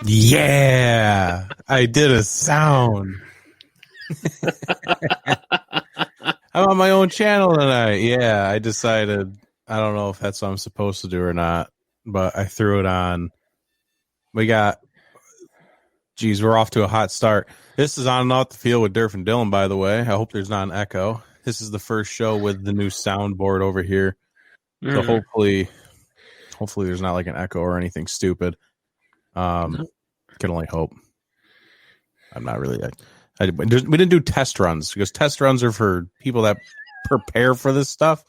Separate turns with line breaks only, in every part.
Yeah, I did a sound. I'm on my own channel tonight. Yeah, I decided, I don't know if that's what I'm supposed to do or not, but I threw it on. We're off to a hot start. This is On and Off the Field with Durf and Dylan, by the way. I hope there's not an echo. This is the first show with the new soundboard over here. So hopefully there's not like an echo or anything stupid. Can only hope. I'm not really. We didn't do test runs because test runs are for people that prepare for this stuff.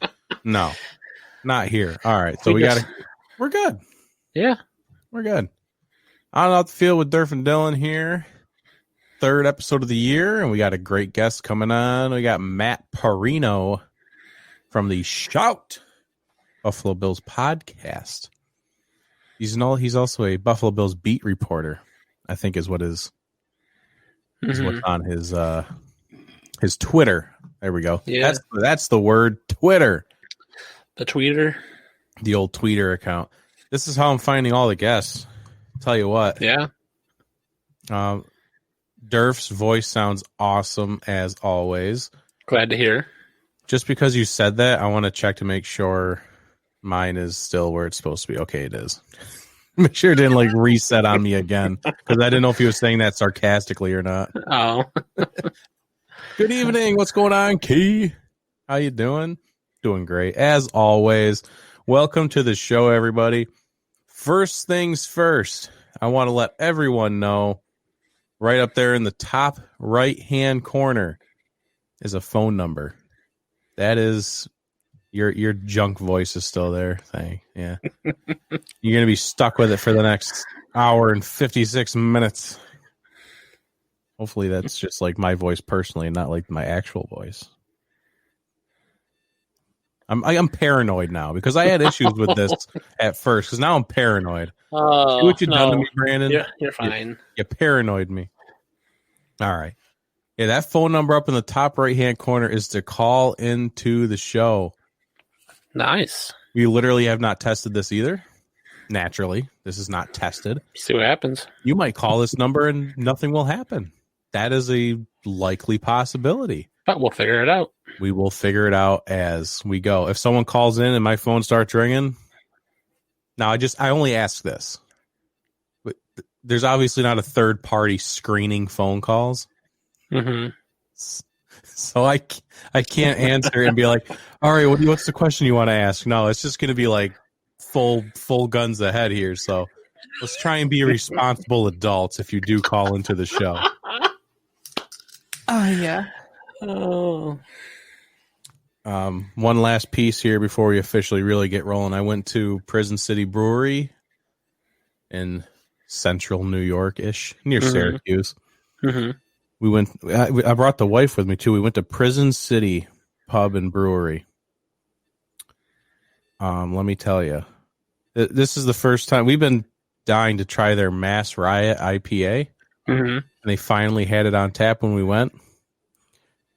No, not here. All right, so we're good.
Yeah,
we're good. On and Off the Field with Durf and Dylan here. Third episode of the year, and we got a great guest coming on. We got Matt Parrino from the Shout Buffalo Bills podcast. He's also a Buffalo Bills beat reporter, I think is what's on his Twitter. There we go.
Yeah.
That's the word, Twitter.
The tweeter.
The old tweeter account. This is how I'm finding all the guests. Tell you what.
Yeah.
Durf's voice sounds awesome as always.
Glad to hear.
Just because you said that, I want to check to make sure mine is still where it's supposed to be. Okay, it is. Make sure it didn't reset on me again, because I didn't know if he was saying that sarcastically or not.
Oh.
Good evening. What's going on, Key? How you doing? Doing great. As always, welcome to the show, everybody. First things first, I want to let everyone know right up there in the top right-hand corner is a phone number. That is your junk voice is still there thing. Yeah. You're going to be stuck with it for the next hour and 56 minutes. Hopefully that's just like my voice personally, not like my actual voice. I'm paranoid now because I had issues with this at first, because now I'm paranoid.
Oh,
see what you've done to me, Brandon?
You're fine.
You paranoid me. All right. Yeah, that phone number up in the top right-hand corner is to call into the show.
Nice.
We literally have not tested this either. Naturally, this is not tested.
See what happens.
You might call this number and nothing will happen. That is a likely possibility.
But we'll figure it out.
We will figure it out as we go. If someone calls in and my phone starts ringing, now I only ask this. There's obviously not a third party screening phone calls.
Mm-hmm.
So I can't answer and be like, all right, what's the question you want to ask? No, it's just going to be like full guns ahead here. So let's try and be responsible adults if you do call into the show.
Oh, yeah. Oh.
One last piece here before we officially really get rolling. I went to Prison City Brewery in central New York-ish, near Syracuse.
Mm-hmm.
We went. I brought the wife with me too. We went to Prison City Pub and Brewery. Let me tell you, this is the first time we've been dying to try their Mass Riot IPA, and they finally had it on tap when we went.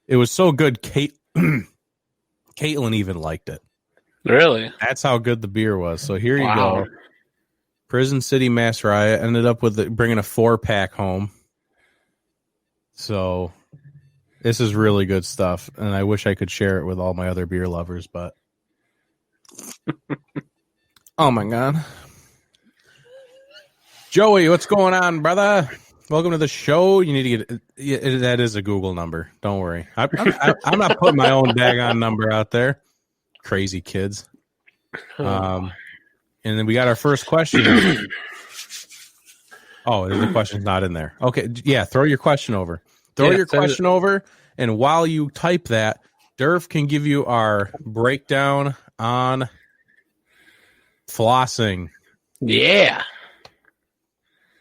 It was so good. Caitlin even liked it.
Really?
That's how good the beer was. So here you go. Prison City Mass Riot ended up with bringing a 4-pack home. So this is really good stuff, and I wish I could share it with all my other beer lovers, but oh my God. Joey, what's going on, brother? Welcome to the show. You need to get that is a Google number. Don't worry. I'm not putting my own daggone number out there. Crazy kids. And then we got our first question. Oh, the question's not in there. Okay, yeah, throw your question over. Throw your question over, and while you type that, Durf can give you our breakdown on flossing.
Yeah.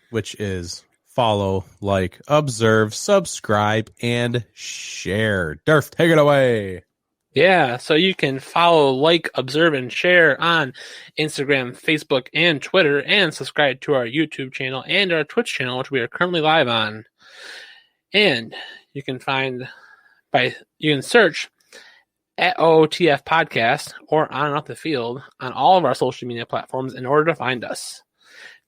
Which is follow, like, observe, subscribe, and share. Durf, take it away.
Yeah, so you can follow, like, observe, and share on Instagram, Facebook, and Twitter, and subscribe to our YouTube channel and our Twitch channel, which we are currently live on. And you can search at OOTF Podcast or On and Off the Field on all of our social media platforms in order to find us.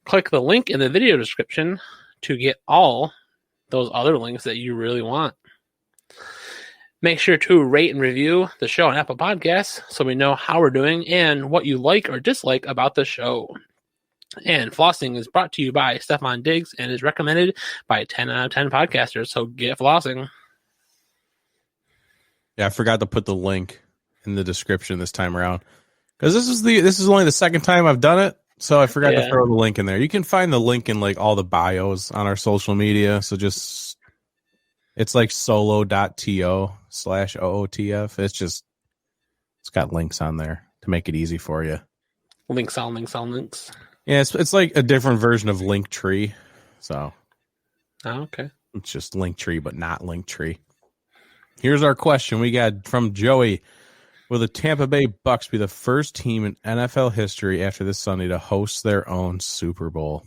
Click the link in the video description to get all those other links that you really want. Make sure to rate and review the show on Apple Podcasts so we know how we're doing and what you like or dislike about the show. And flossing is brought to you by Stefan Diggs and is recommended by 10 out of 10 podcasters. So get flossing.
Yeah, I forgot to put the link in the description this time around because this is only the second time I've done it, so I forgot to throw the link in there. You can find the link in like all the bios on our social media. So just it's like solo.to/OOTF. It's got links on there to make it easy for you.
Links on links on links.
Yeah, it's like a different version of Linktree. So,
okay.
It's just Linktree, but not Linktree. Here's our question we got from Joey. Will the Tampa Bay Bucks be the first team in NFL history after this Sunday to host their own Super Bowl?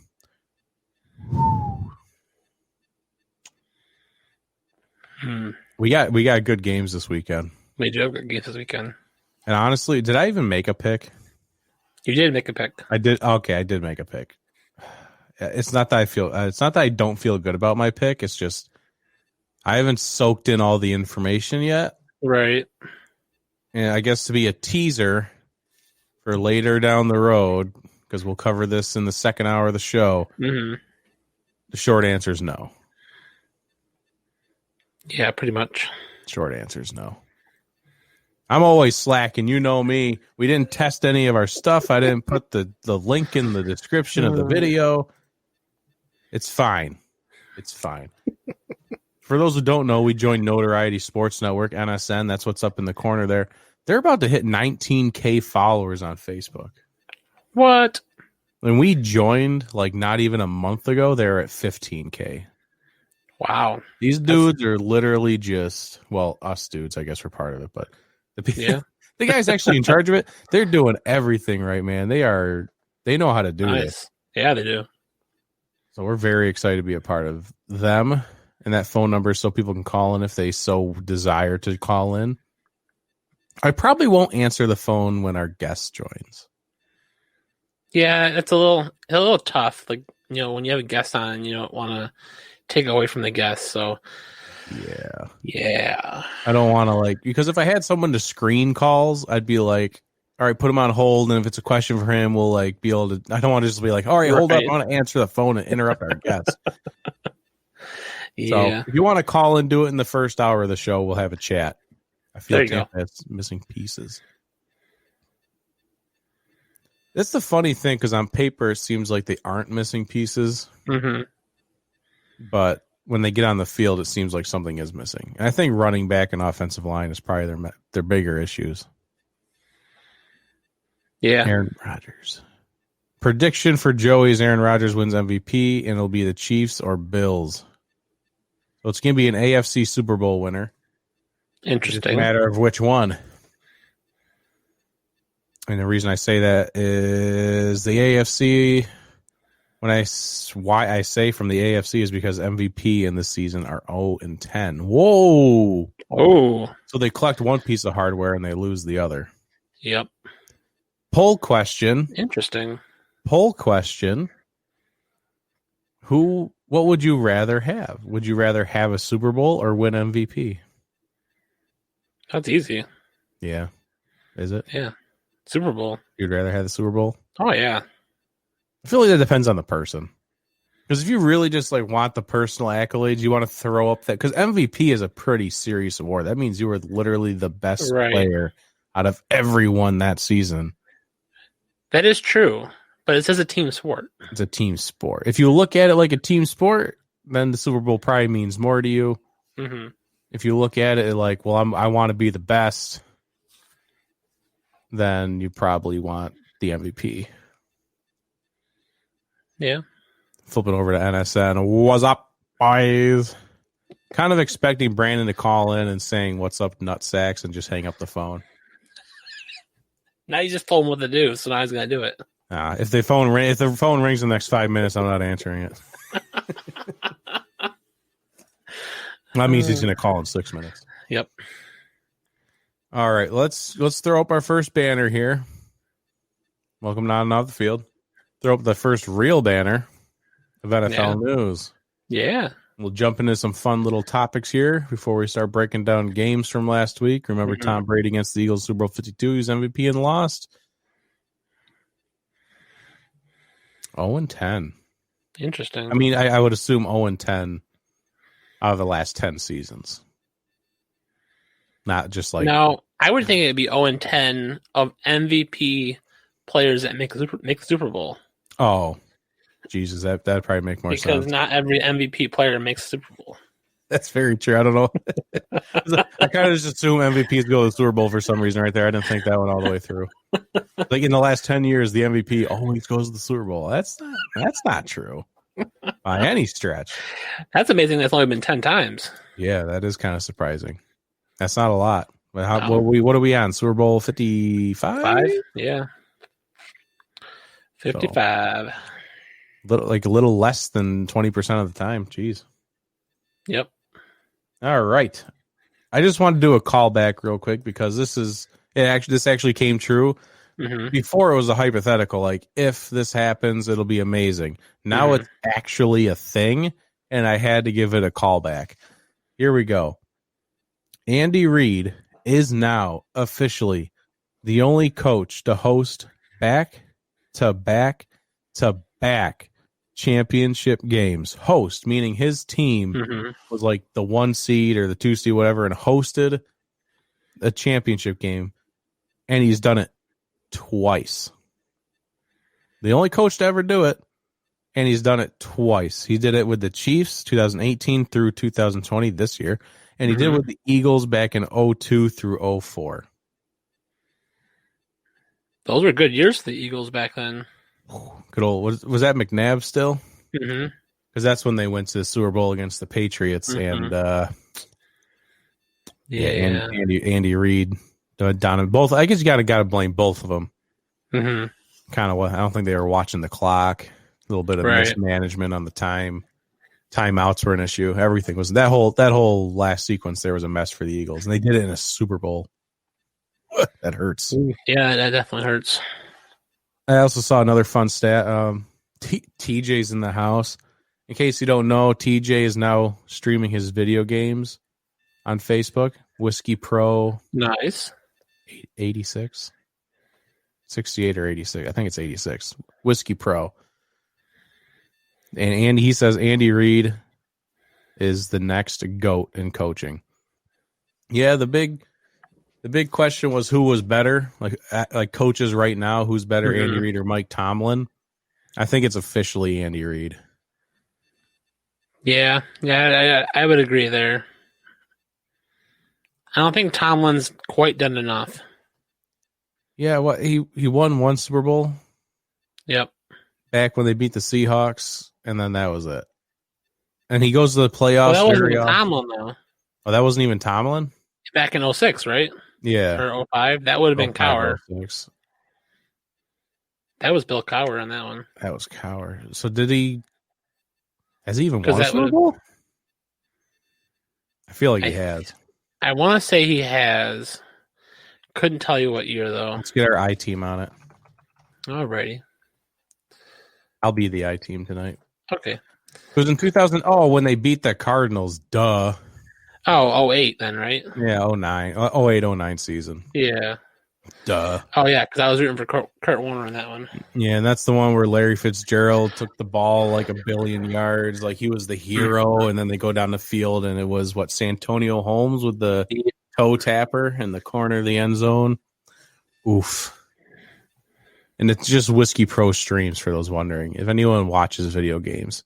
We got good games this weekend.
We do have good games this weekend.
And honestly, did I even make a pick?
You did make a pick.
I did. Okay, I did make a pick. It's not that it's not that I don't feel good about my pick. It's just I haven't soaked in all the information yet.
Right.
And I guess to be a teaser for later down the road, because we'll cover this in the second hour of the show, the short answer is no.
Yeah, pretty much.
Short answer is no. I'm always slacking. You know me. We didn't test any of our stuff. I didn't put the link in the description of the video. It's fine. It's fine. For those who don't know, we joined Notoriety Sports Network, NSN. That's what's up in the corner there. They're about to hit 19K followers on Facebook.
What?
When we joined, like not even a month ago, they're at 15K.
Wow.
These dudes are literally just, well, us dudes, I guess we're part of it, but the guys actually in charge of it, they're doing everything right, man. They know how to do this.
Yeah, they do.
So we're very excited to be a part of them. And that phone number so people can call in if they so desire to call in. I probably won't answer the phone when our guest joins.
Yeah, it's a little tough. Like, when you have a guest on, you don't want to take away from the guest. So yeah.
I don't want to because if I had someone to screen calls, I'd be like, all right, put him on hold. And if it's a question for him, we'll be able to, I don't want to just be like, all right, hold up. I want to answer the phone and interrupt our guest. So if you want to call and do it in the first hour of the show, we'll have a chat. I feel that's missing pieces. That's the funny thing, because on paper it seems like they aren't missing pieces.
Mm-hmm.
But when they get on the field, it seems like something is missing. And I think running back and offensive line is probably their bigger issues.
Yeah.
Aaron Rodgers. Prediction for Joey's Aaron Rodgers wins MVP, and it'll be the Chiefs or Bills. So it's going to be an AFC Super Bowl winner.
Interesting.
It's a matter of which one. And the reason I say that is the AFC, why I say from the AFC is because MVP in this season are 0-10. Whoa.
Oh.
So they collect one piece of hardware and they lose the other.
Yep.
Poll question.
Interesting.
Poll question. What would you rather have? Would you rather have a Super Bowl or win MVP?
That's easy.
Yeah. Is it?
Yeah. Super Bowl.
You'd rather have the Super Bowl?
Oh, yeah.
I feel like that depends on the person. Because if you really just want the personal accolades, you want to throw up that. Because MVP is a pretty serious award. That means you were literally the best player out of everyone that season.
That is true. But it says a team sport.
It's a team sport. If you look at it like a team sport, then the Super Bowl probably means more to you.
Mm-hmm.
If you look at it like, well, I want to be the best, then you probably want the MVP.
Yeah.
Flipping over to NSN. What's up, boys? Kind of expecting Brandon to call in and saying, what's up, nutsacks, and just hang up the phone.
Now you just told him what to do, so now he's going to do it.
If the phone rings in the next 5 minutes, I'm not answering it. That means he's going to call in 6 minutes.
Yep.
All right, let's throw up our first banner here. Welcome on and off the field. throw up the first real banner of NFL news.
Yeah.
We'll jump into some fun little topics here before we start breaking down games from last week. Remember Tom Brady against the Eagles, Super Bowl 52. He's MVP and lost. 0-10.
Interesting.
I mean, I would assume 0-10 out of the last 10 seasons. Not just like...
No, I would think it'd be 0-10 of MVP players that make the Super Bowl.
Oh, Jesus, that'd probably make more sense.
Because not every MVP player makes the Super Bowl.
That's very true. I don't know. I kind of just assume MVPs go to the Super Bowl for some reason right there. I didn't think that one all the way through. Like in the last 10 years, the MVP always goes to the Super Bowl. That's not true by any stretch.
That's amazing. That's only been 10 times.
Yeah, that is kind of surprising. That's not a lot. But what are we on? Super Bowl 55?
Yeah. 55.
So, a little less than 20% of the time. Jeez.
Yep.
All right. I just wanted to do a callback real quick because this actually came true. Mm-hmm. Before it was a hypothetical, like if this happens, it'll be amazing. Now it's actually a thing, and I had to give it a callback. Here we go. Andy Reid is now officially the only coach to host back-to-back championship games. Host, meaning his team was like the 1 seed or the 2 seed, whatever, and hosted a championship game, and he's done it twice. The only coach to ever do it, and he's done it twice. He did it with the Chiefs 2018 through 2020 this year, and he did it with the Eagles back in 02 through 04.
Those were good years for the Eagles back then.
Good old, was that McNabb still? Because that's when they went to the Super Bowl against the Patriots, and Andy Reid, Donovan, both. I guess you got to blame both of them. Kind of what I don't think they were watching the clock. A little bit of mismanagement on the time. Timeouts were an issue. Everything was that whole last sequence there was a mess for the Eagles, and they did it in a Super Bowl. That hurts.
Yeah, that definitely hurts.
I also saw another fun stat. TJ's in the house. In case you don't know, TJ is now streaming his video games on Facebook. Whiskey Pro.
Nice.
86? 68 or 86. I think it's 86. Whiskey Pro. And he says Andy Reid is the next GOAT in coaching. Yeah, the big question was who was better, like coaches right now, who's better, Andy Reid or Mike Tomlin? I think it's officially Andy Reid.
Yeah, I would agree there. I don't think Tomlin's quite done enough.
Yeah, he won one Super Bowl.
Yep.
Back when they beat the Seahawks, and then that was it. And he goes to the playoffs.
Well, that wasn't even Tomlin, though.
Oh, that wasn't even Tomlin?
Back in 06, right?
Yeah.
Or 05. That would have been Cowher.
06.
That was Bill Cowher on that one.
That was Cowher. So has he even won a Super Bowl? I feel like he has.
I want to say he has. Couldn't tell you what year, though.
Let's get our I-team on it.
Alrighty.
I'll be the I-team tonight.
Okay.
It was in 2000. Oh, when they beat the Cardinals. Duh.
Oh, 08 then, right?
Yeah, 09. 08-09 season.
Yeah.
Duh.
Oh, yeah, because I was rooting for Kurt Warner on that one.
Yeah, and that's the one where Larry Fitzgerald took the ball like a billion yards, like he was the hero, and then they go down the field, and it was, Santonio Holmes with the toe tapper in the corner of the end zone. Oof. And it's just Whiskey Pro streams, for those wondering. If anyone watches video games.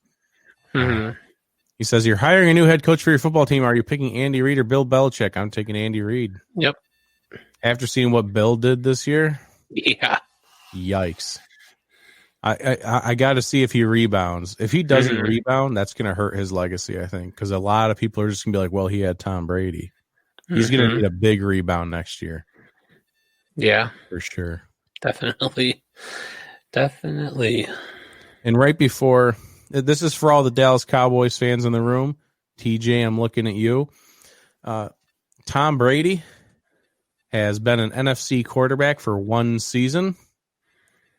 He says, you're hiring a new head coach for your football team. Are you picking Andy Reid or Bill Belichick? I'm taking Andy Reid.
Yep.
After seeing what Bill did this year?
Yeah.
Yikes. I got to see if he rebounds. If he doesn't rebound, that's going to hurt his legacy, I think, because a lot of people are just going to be like, well, he had Tom Brady. He's going to need a big rebound next year.
Yeah.
For sure.
Definitely.
And right before, this is for all the Dallas Cowboys fans in the room. TJ, I'm looking at you. Tom Brady has been an NFC quarterback for one season.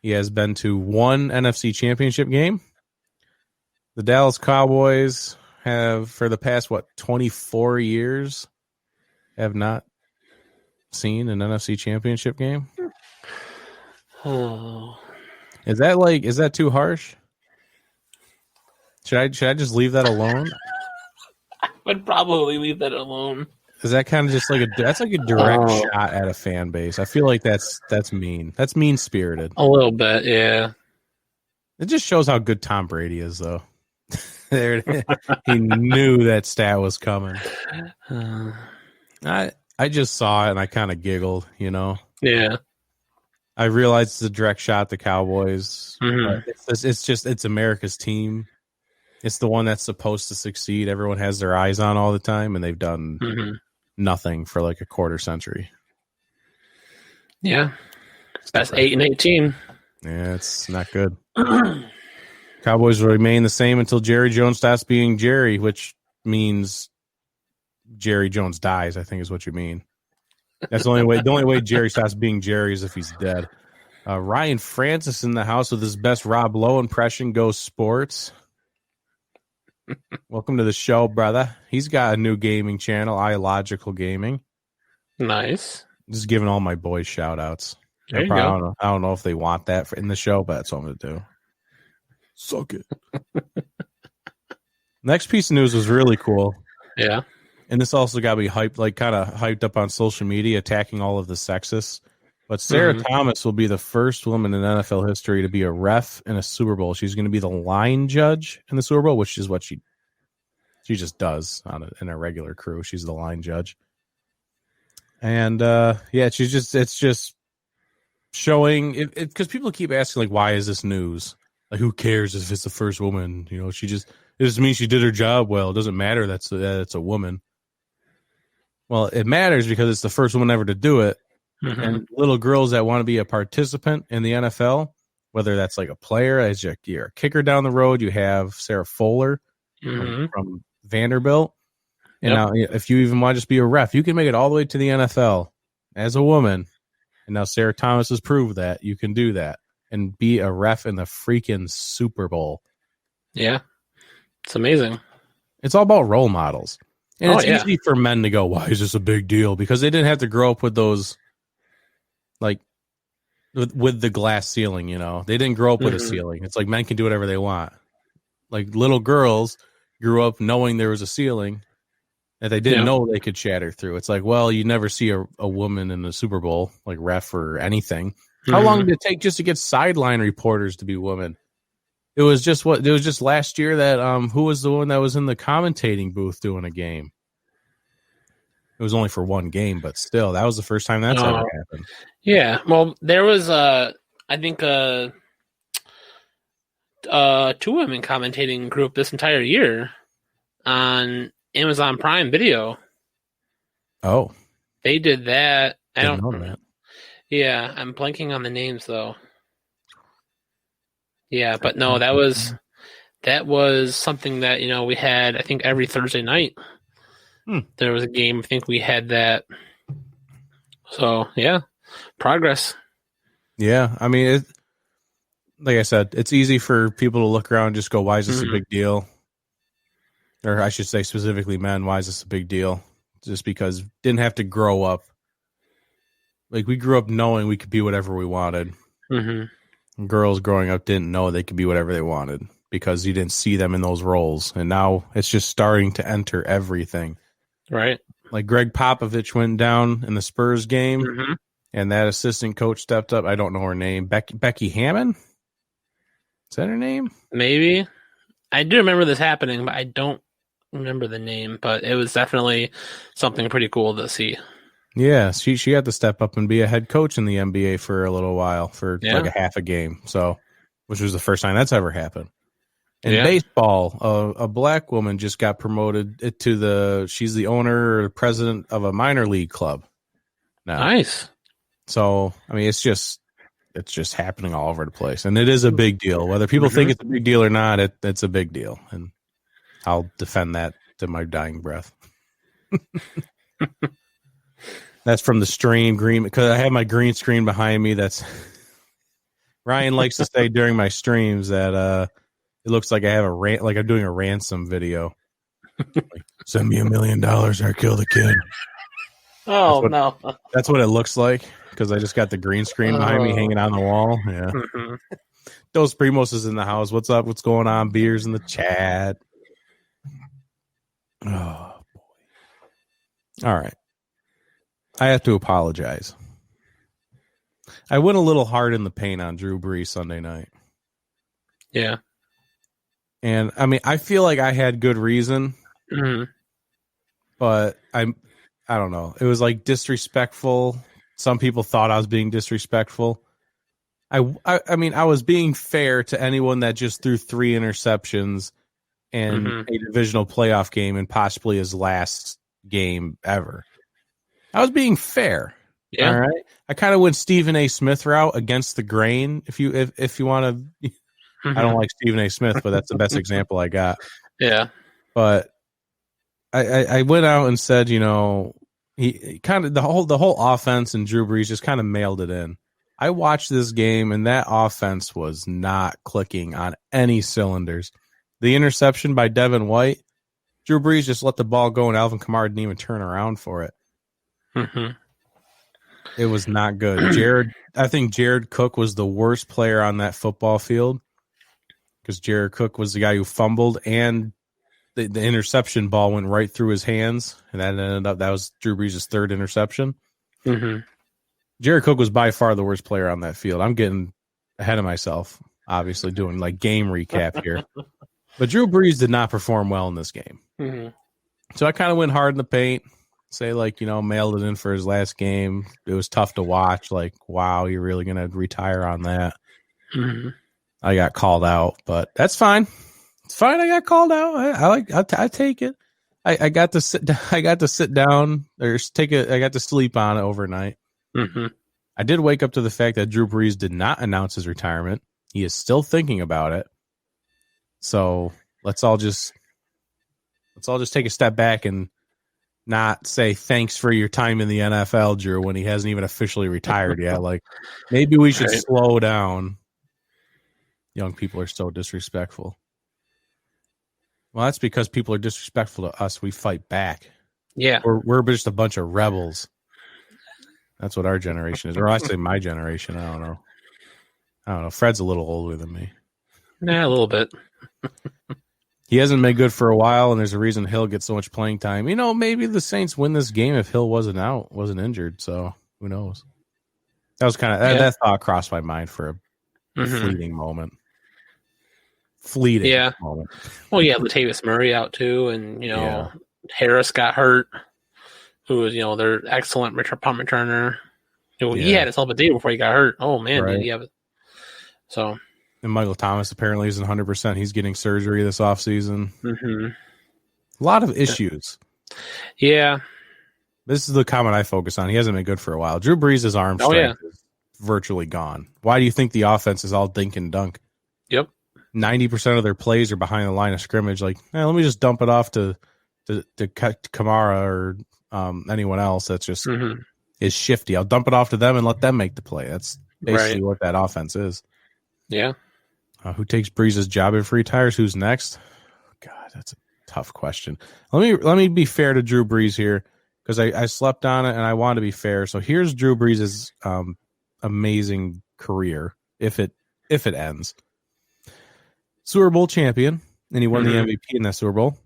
He has been to one NFC Championship game. The Dallas Cowboys have, for the past, 24 years, have not seen an NFC Championship game.
Oh.
Is that too harsh? Should I just leave that alone?
I would probably leave that alone.
Is that kind of just that's like a direct shot at a fan base? I feel like that's mean. That's mean spirited.
A little bit, yeah.
It just shows how good Tom Brady is, though. There, he knew that stat was coming. I just saw it and I kind of giggled, you know.
Yeah.
I realized it's a direct shot at the Cowboys.
Mm-hmm.
But it's America's team. It's the one that's supposed to succeed. Everyone has their eyes on all the time, and they've done nothing for like a quarter century.
Yeah. That's 8-18.
Yeah, it's not good. Cowboys will remain the same until Jerry Jones stops being Jerry, which means Jerry Jones dies, I think is what you mean. That's the only way. The only way Jerry stops being Jerry is if he's dead. Ryan Francis in the house with his best Rob Lowe impression. Go Sports. Welcome to the show, brother. He's got a new gaming channel, iLogical Gaming.
Nice.
Just giving all my boys shout outs.
There you go.
I don't know if they want that in the show, but that's what I'm going to do. Suck it. Next piece of news was really cool.
Yeah.
And this also got me hyped, like kind of hyped up on social media, attacking all of the sexists. But Sarah Thomas will be the first woman in NFL history to be a ref in a Super Bowl. She's going to be the line judge in the Super Bowl, which is what she just does in a regular crew. She's the line judge. And it's just showing it because people keep asking, like, why is this news? Like, who cares if it's the first woman? You know, it just means she did her job well. It doesn't matter that's a woman. Well, it matters because it's the first woman ever to do it. Mm-hmm. And little girls that want to be a participant in the NFL, whether that's like a player, as you're a kicker down the road, you have Sarah Fuller from Vanderbilt. And now if you even want to just be a ref, you can make it all the way to the NFL as a woman. And now Sarah Thomas has proved that you can do that and be a ref in the freaking Super Bowl.
Yeah. It's amazing.
It's all about role models. And it's easy for men to go, why is this a big deal? Because they didn't have to grow up with those, like, with the glass ceiling, you know. They didn't grow up with a ceiling. It's like men can do whatever they want. Like, little girls grew up knowing there was a ceiling that they didn't know they could shatter through. It's like, well, you never see a woman in the Super Bowl, like ref or anything. How long did it take just to get sideline reporters to be women? It was just last year that who was the one that was in the commentating booth doing a game? It was only for one game, but still, that was the first time that's ever happened. Yeah,
well, there was I think two women commentating group this entire year on Amazon Prime Video.
Oh,
they did that.
I don't know that.
Yeah, I'm blanking on the names though. Yeah, but no, that was something that, you know, we had, I think, every Thursday night. There was a game. I think we had that. So, yeah, progress.
Yeah, I mean, like I said, it's easy for people to look around and just go, why is this a big deal? Or I should say specifically men, why is this a big deal? Just because didn't have to grow up. Like, we grew up knowing we could be whatever we wanted. Girls growing up didn't know they could be whatever they wanted because you didn't see them in those roles. And now it's just starting to enter everything. Right. Like Greg Popovich went down in the Spurs game and that assistant coach stepped up. I don't know her name. Becky Hammond? Is that her name?
Maybe. I do remember this happening, but I don't remember the name. But it was definitely something pretty cool to see.
Yeah, she had to step up and be a head coach in the NBA for a little while, for like a half a game. So, which was the first time that's ever happened. In baseball, a black woman just got promoted to she's the owner or president of a minor league club now. Nice. So, I mean, it's just happening all over the place. And it is a big deal. Whether people think it's a big deal or not, it's a big deal. And I'll defend that to my dying breath. That's from the stream green, because I have my green screen behind me. That's Ryan likes to say during my streams that it looks like I have like I'm doing a ransom video. Like, send me $1 million or kill the kid.
Oh, no.
That's what it looks like because I just got the green screen behind me hanging on the wall. Yeah.
Mm-hmm.
Dos Primos is in the house. What's up? What's going on? Beers in the chat. Oh, boy. All right. I have to apologize. I went a little hard in the paint on Drew Brees Sunday night.
Yeah.
And, I mean, I feel like I had good reason.
Mm-hmm.
But I don't know. It was like disrespectful. Some people thought I was being disrespectful. I mean, I was being fair to anyone that just threw 3 interceptions in a divisional playoff game and possibly his last game ever. I was being fair.
Yeah.
All right. I kind of went Stephen A. Smith route against the grain. If you want to, I don't like Stephen A. Smith, but that's the best example I got.
Yeah.
But I went out and said, he kind of the whole offense and Drew Brees just kind of mailed it in. I watched this game and that offense was not clicking on any cylinders. The interception by Devin White, Drew Brees just let the ball go and Alvin Kamara didn't even turn around for it.
Mm-hmm.
It was not good. I think Jared Cook was the worst player on that football field because Jared Cook was the guy who fumbled and the interception ball went right through his hands, and that was Drew Brees' 3rd interception.
Mm-hmm.
Jared Cook was by far the worst player on that field. I'm getting ahead of myself, obviously doing like game recap here. But Drew Brees did not perform well in this game.
Mm-hmm.
So I kind of went hard in the paint, say mailed it in for his last game. It was tough to watch. Like, wow, you're really going to retire on that.
Mm-hmm.
I got called out, but that's fine. It's fine. I got called out. I take it. I got to sit down or I got to sleep on it overnight.
Mm-hmm.
I did wake up to the fact that Drew Brees did not announce his retirement. He is still thinking about it. So let's all just take a step back and not say thanks for your time in the NFL, Drew, when he hasn't even officially retired yet. Like, maybe we should slow down. Young people are so disrespectful. Well, that's because people are disrespectful to us. We fight back.
Yeah.
We're just a bunch of rebels. That's what our generation is. Or I say my generation. I don't know. Fred's a little older than me.
Yeah, a little bit.
He hasn't been good for a while, and there's a reason Hill gets so much playing time. Maybe the Saints win this game if Hill wasn't injured. So who knows? That was kind of that thought crossed my mind for a fleeting moment. Moment.
Well, yeah, Latavius Murray out too, and Harris got hurt, who was their excellent punt returner. He had himself a day before he got hurt. Oh man, did he have it? So.
And Michael Thomas apparently isn't 100%. He's getting surgery this offseason.
Mm-hmm.
A lot of issues.
Yeah.
This is the comment I focus on. He hasn't been good for a while. Drew Brees' arm strength is virtually gone. Why do you think the offense is all dink and dunk?
Yep.
90% of their plays are behind the line of scrimmage. Like, let me just dump it off to Kamara or anyone else that's just is shifty. I'll dump it off to them and let them make the play. That's basically what that offense is.
Yeah.
Who takes Brees' job if he retires? Who's next? God, that's a tough question. Let me be fair to Drew Brees here because I slept on it and I want to be fair. So here's Drew Brees' amazing career if it ends. Super Bowl champion, and he won the MVP in that Super Bowl.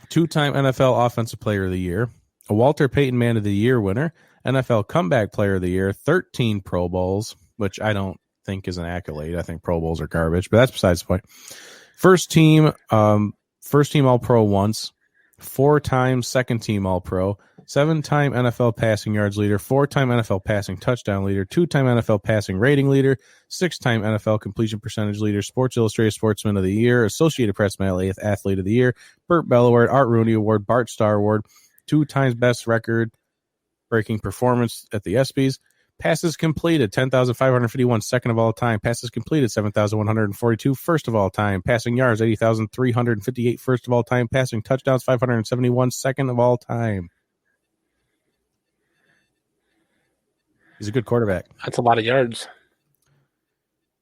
2-time NFL Offensive Player of the Year, a Walter Payton Man of the Year winner, NFL Comeback Player of the Year, 13 Pro Bowls, which I don't think is an accolade. I think Pro Bowls are garbage, but that's besides the point. First team All-Pro once, 4-time second team All-Pro, 7-time NFL passing yards leader, 4-time NFL passing touchdown leader, 2-time NFL passing rating leader, 6-time NFL completion percentage leader, Sports Illustrated Sportsman of the Year, Associated Press Mail Athlete of the Year, Burt Bell Award, Art Rooney Award, Bart Starr Award, 2 times best record breaking performance at the ESPYs. Passes completed, 10,551, second of all time. Passes completed, 7,142, first of all time. Passing yards, 80,358, first of all time. Passing touchdowns, 571, second of all time. He's a good quarterback.
That's a lot of yards.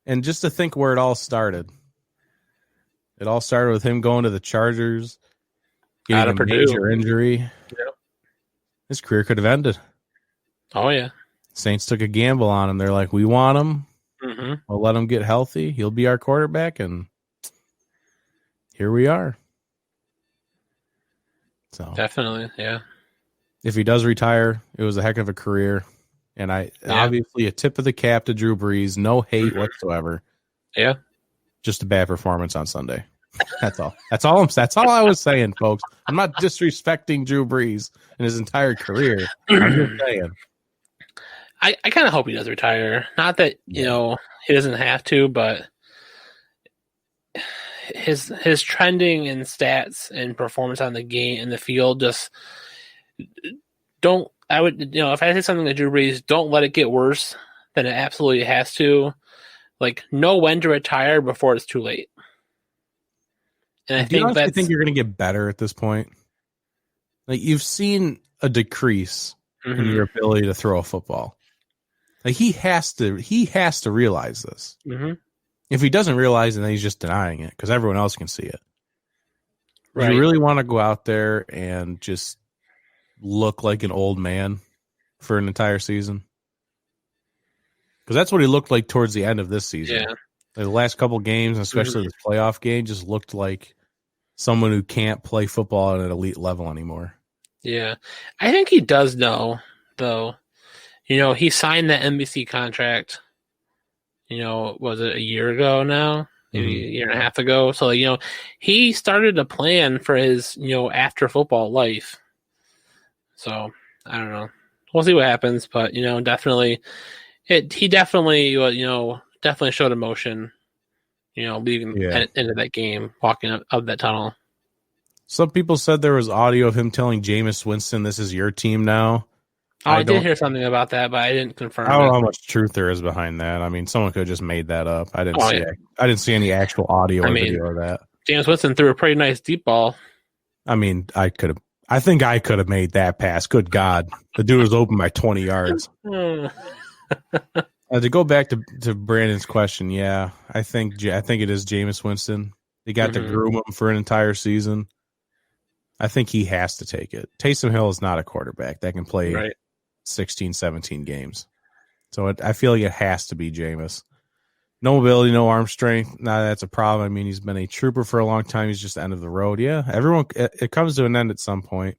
And just to think where it all started. It all started with him going to the Chargers, getting a major injury.
Yep.
His career could have ended.
Oh, yeah.
Saints took a gamble on him. They're like, we want him.
Mm-hmm.
We'll let him get healthy. He'll be our quarterback. And here we are. So
Definitely, yeah.
If he does retire, it was a heck of a career. And obviously a tip of the cap to Drew Brees. No hate whatsoever.
Yeah.
Just a bad performance on Sunday. That's all. That's all I was saying, folks. I'm not disrespecting Drew Brees and his entire career. I'm just saying.
I kind of hope he does retire. Not that, he doesn't have to, but his trending and stats and performance on the game in the field just don't. I would, if I say something to Drew Brees, don't let it get worse than it absolutely has to. Like, know when to retire before it's too late. And I
think you're going to get better at this point? Like, you've seen a decrease in your ability to throw a football. Like, he has to realize this.
Mm-hmm.
If he doesn't realize it, then he's just denying it because everyone else can see it.
Right.
You really want to go out there and just look like an old man for an entire season? Because that's what he looked like towards the end of this season.
Yeah.
Like the last couple games, especially this playoff game, just looked like someone who can't play football at an elite level anymore.
Yeah. I think he does know, though. He signed that NBC contract, was it a year ago now? Maybe a year and a half ago. So, he started a plan for his, after football life. So, I don't know. We'll see what happens, but, definitely, he definitely, definitely showed emotion, leaving into that game, walking up that tunnel.
Some people said there was audio of him telling Jameis Winston, "This is your team now."
Oh, I did hear something about that, but I didn't confirm.
I don't know how much truth there is behind that. I mean, someone could have just made that up. I didn't see any actual audio or video of that.
Jameis Winston threw a pretty nice deep ball.
I mean, I think I could have made that pass. Good God, the dude was open by 20 yards. To go back to Brandon's question, yeah, I think it is Jameis Winston. They got to groom him for an entire season. I think he has to take it. Taysom Hill is not a quarterback that can play 16, 17 games. So I feel like it has to be Jameis. No mobility, no arm strength. Nah, that's a problem. I mean, he's been a trooper for a long time. He's just the end of the road. Yeah, it comes to an end at some point.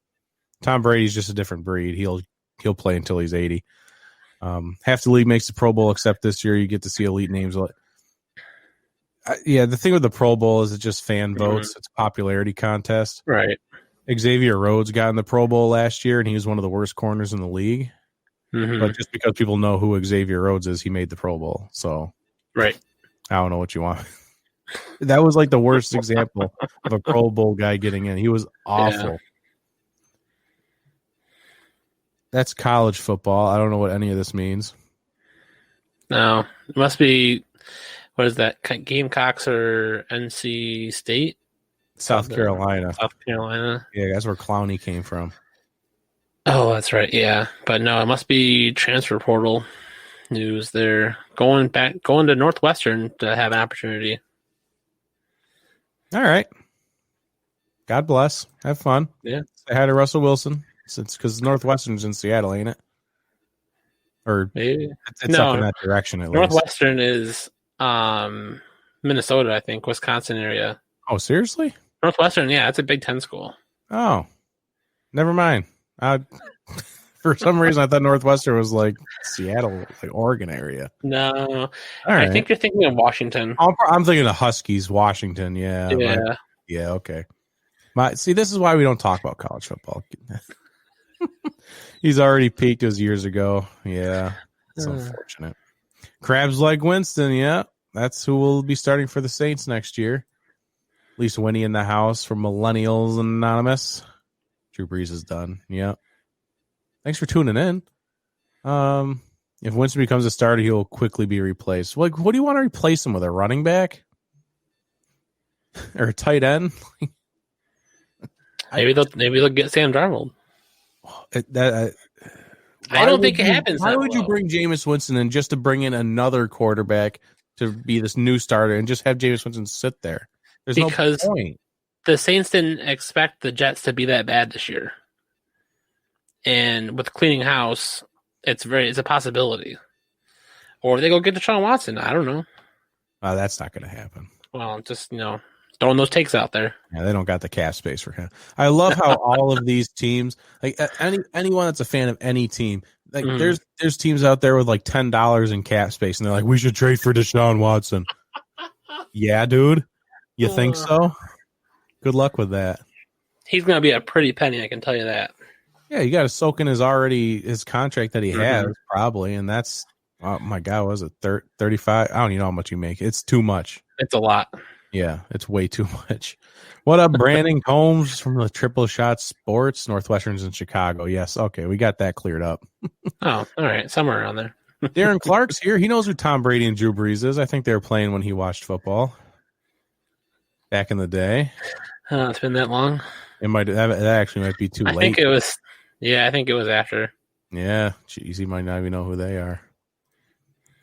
Tom Brady's just a different breed. He'll play until he's 80. Half the league makes the Pro Bowl, except this year you get to see elite names. The thing with the Pro Bowl is it's just fan votes. It's a popularity contest.
Right.
Xavier Rhodes got in the Pro Bowl last year, and he was one of the worst corners in the league. But just because people know who Xavier Rhodes is, he made the Pro Bowl. So,
right.
I don't know what you want. That was like the worst example of a Pro Bowl guy getting in. He was awful. Yeah. That's college football. I don't know what any of this means.
No, it must be, what is that, Gamecocks or NC State?
South Carolina.
South Carolina.
Yeah, that's where Clowney came from.
Oh, that's right. Yeah, but no, it must be transfer portal news. They're going to Northwestern to have an opportunity.
All right. God bless. Have fun.
Yeah.
Say hi to Russell Wilson. It's because Northwestern's in Seattle, ain't it? Or
maybe
it's up in that direction at least.
Northwestern is Minnesota, I think, Wisconsin area.
Oh, seriously?
Northwestern, yeah, it's a Big Ten school.
Oh, never mind. For some reason, I thought Northwestern was like Seattle, like Oregon area.
No, I think you're thinking of Washington.
I'm thinking of Huskies, Washington. Yeah. Yeah. Okay. See, this is why we don't talk about college football. He's already peaked his years ago. Yeah, it's unfortunate. Crabs like Winston. Yeah, that's who will be starting for the Saints next year. At least Winnie in the house for Millennials Anonymous. Drew Brees is done. Yeah. Thanks for tuning in. If Winston becomes a starter, he'll quickly be replaced. Like, what do you want to replace him with? A running back or a tight end?
Maybe they'll get Sam Darnold. I don't think it happens.
Why would you bring Jameis Winston in just to bring in another quarterback to be this new starter and just have Jameis Winston sit there. There's
Because
no point.
the Saints didn't expect the Jets to be that bad this year. And with cleaning house, it's a possibility. Or they go get Deshaun Watson. I don't know.
That's not going to happen.
Well, just, throwing those takes out there.
Yeah, they don't got the cap space for him. I love how all of these teams, like anyone that's a fan of any team, like there's teams out there with like $10 in cap space, and they're like, we should trade for Deshaun Watson. Yeah, dude, you think so? Good luck with that.
He's going to be a pretty penny, I can tell you that.
Yeah, you got to soak in his contract that he has probably, and that's, oh my God, was it 35? I don't even know how much you make. It's too much.
It's a lot.
Yeah, it's way too much. What up, Brandon Combs from the Triple Shot Sports, Northwestern's in Chicago? Yes, okay, we got that cleared up.
Oh, all right, somewhere around there.
Darren Clark's here. He knows who Tom Brady and Drew Brees is. I think they were playing when he watched football back in the day.
It's been that long.
That actually might be too late.
I think it was. Yeah, I think it was after.
Yeah, geez, he might not even know who they are.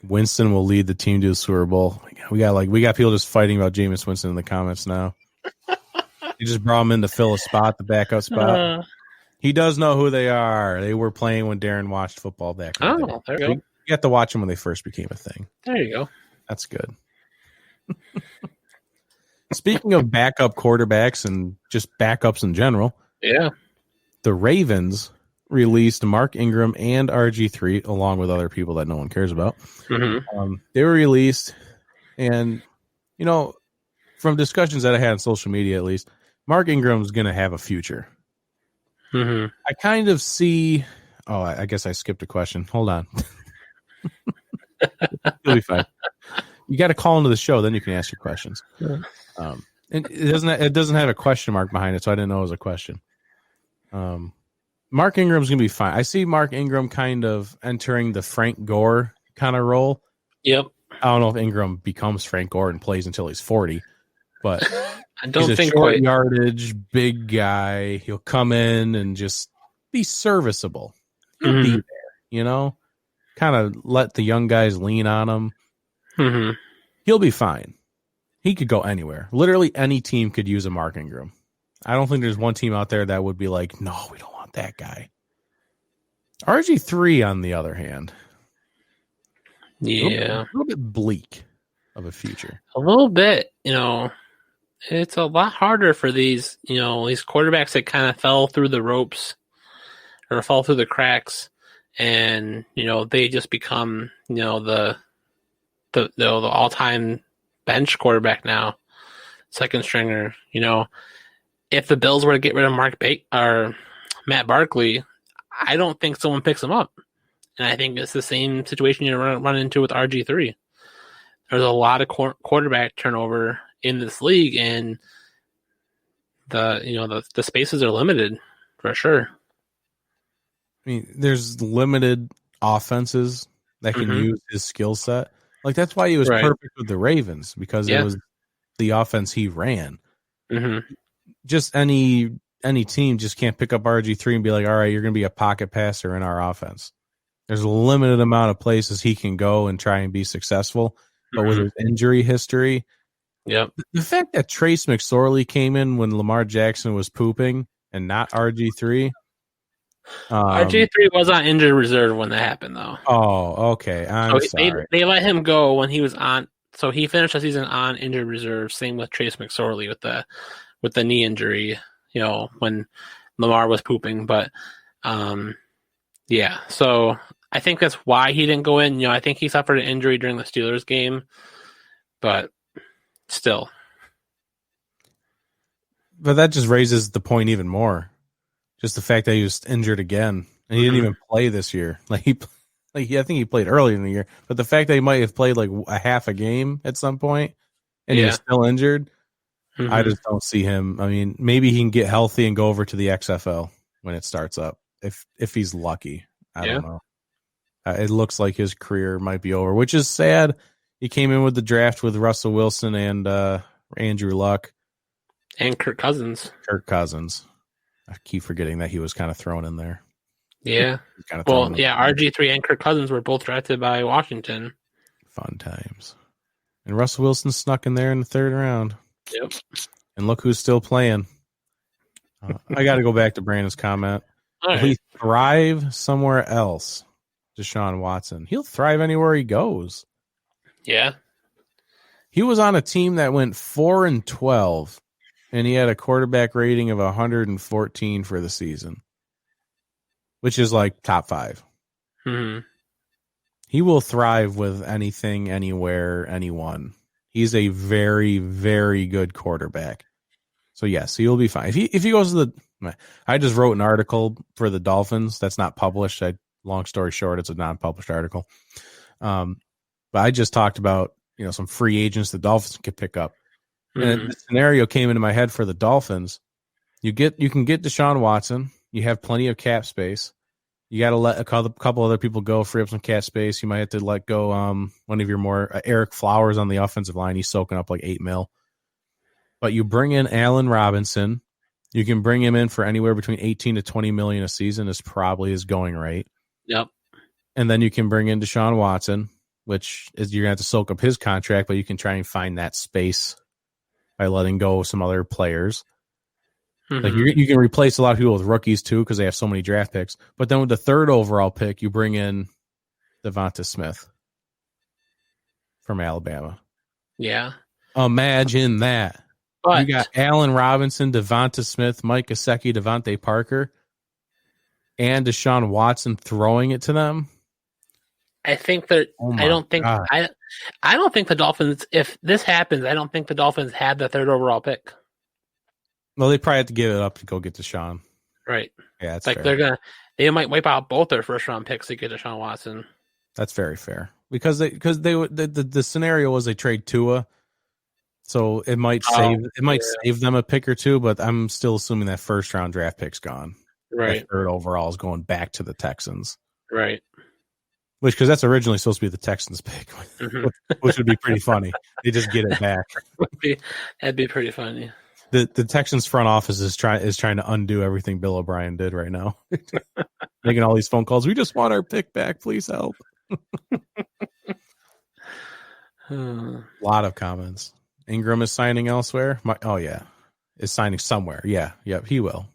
Winston will lead the team to the Super Bowl. We got people just fighting about Jameis Winston in the comments now. You just brought him in to fill a spot, the backup spot. He does know who they are. They were playing when Darren watched football back in the day.
There you go.
You got to watch them when they first became a thing.
There you go.
That's good. Speaking of backup quarterbacks and just backups in general,
yeah,
the Ravens released Mark Ingram and RG3 along with other people that no one cares about. They were released, and from discussions that I had on social media, at least, Mark Ingram's going to have a future. I kind of see. Oh, I guess I skipped a question. Hold on. You'll be fine. You got to call into the show, then you can ask your questions. And it doesn't have a question mark behind it, so I didn't know it was a question. Mark Ingram's going to be fine. I see Mark Ingram kind of entering the Frank Gore kind of role.
Yep.
I don't know if Ingram becomes Frank Gore and plays until he's 40, but
I don't
he's
think
a short
quite.
yardage, big guy. He'll come in and just be serviceable. He'll be there, kind of let the young guys lean on him. He'll be fine. He could go anywhere. Literally any team could use a Mark Ingram. I don't think there's one team out there that would be like, no, we don't want that guy. RG3, on the other hand,
yeah,
a little bit bleak of a future.
A little bit, it's a lot harder for these quarterbacks that kind of fell through the ropes or fall through the cracks, and they just become the all-time bench quarterback now, second stringer. If the Bills were to get rid of Matt Barkley, I don't think someone picks him up. And I think it's the same situation you run into with RG3. There's a lot of quarterback turnover in this league, and the spaces are limited for sure.
I mean, there's limited offenses that can use his skill set. Like, that's why he was perfect with the Ravens, because it was the offense he ran. Just any team just can't pick up RG3 and be like, all right, you're going to be a pocket passer in our offense. There's a limited amount of places he can go and try and be successful. But with his injury history, the fact that Trace McSorley came in when Lamar Jackson was pooping and not RG3.
RG3 was on injured reserve when that happened, though.
Oh, okay. I'm sorry.
They let him go when he was on. So he finished the season on injured reserve. Same with Trace McSorley with the knee injury. When Lamar was pooping, but So I think that's why he didn't go in. I think he suffered an injury during the Steelers game, but still.
But that just raises the point even more. Just the fact that he was injured again, and he didn't even play this year. I think he played earlier in the year, but the fact that he might have played like a half a game at some point, and he was still injured, I just don't see him. I mean, maybe he can get healthy and go over to the XFL when it starts up, if he's lucky. I don't know. It looks like his career might be over, which is sad. He came in with the draft with Russell Wilson and Andrew Luck.
And Kirk Cousins.
I keep forgetting that he was kind of thrown in there.
Yeah. RG3 and Kirk Cousins were both drafted by Washington.
Fun times. And Russell Wilson snuck in there in the third round.
Yep.
And look who's still playing. I got to go back to Brandon's comment.
All
Will
right.
he thrive somewhere else? Deshaun Watson. He'll thrive anywhere he goes.
Yeah.
He was on a team that went 4-12, and he had a quarterback rating of 114 for the season, which is like top 5.
Mm-hmm.
He will thrive with anything, anywhere, anyone. He's a very, very good quarterback. So yes, he'll be fine. If he goes to I just wrote an article for the Dolphins that's not published. Long story short, it's a non-published article. But I just talked about some free agents the Dolphins could pick up. And the scenario came into my head for the Dolphins. You can get Deshaun Watson. You have plenty of cap space. You got to let a couple other people go, free up some cap space. You might have to let go one of your more Eric Flowers on the offensive line. He's soaking up like $8 million. But you bring in Allen Robinson. You can bring him in for anywhere between 18 to 20 million a season is probably his going rate.
Yep.
And then you can bring in Deshaun Watson, which is you're going to have to soak up his contract, but you can try and find that space by letting go of some other players. Like you can replace a lot of people with rookies too because they have so many draft picks. But then with the 3rd overall pick, you bring in Devonta Smith from Alabama.
Yeah.
Imagine that.
But
you got Allen Robinson, Devonta Smith, Mike Gesicki, Devontae Parker, and Deshaun Watson throwing it to them.
I think that I don't think the Dolphins. If this happens, I don't think the Dolphins had the 3rd overall pick.
Well, they probably have to give it up to go get Deshaun.
Right.
Yeah, that's
like
fair.
they might wipe out both their 1st round picks to get Deshaun Watson.
That's very fair because the scenario was they trade Tua, so it might save them a pick or two. But I'm still assuming that 1st round draft pick's gone.
Right.
That 3rd overall is going back to the Texans.
Right.
Because that's originally supposed to be the Texans pick, which would be pretty funny. They just get it back.
That'd be pretty funny.
The Texans front office is trying to undo everything Bill O'Brien did right now, making all these phone calls. We just want our pick back. Please help. A lot of comments. Ingram is signing elsewhere. Is signing somewhere. Yeah, yep, he will.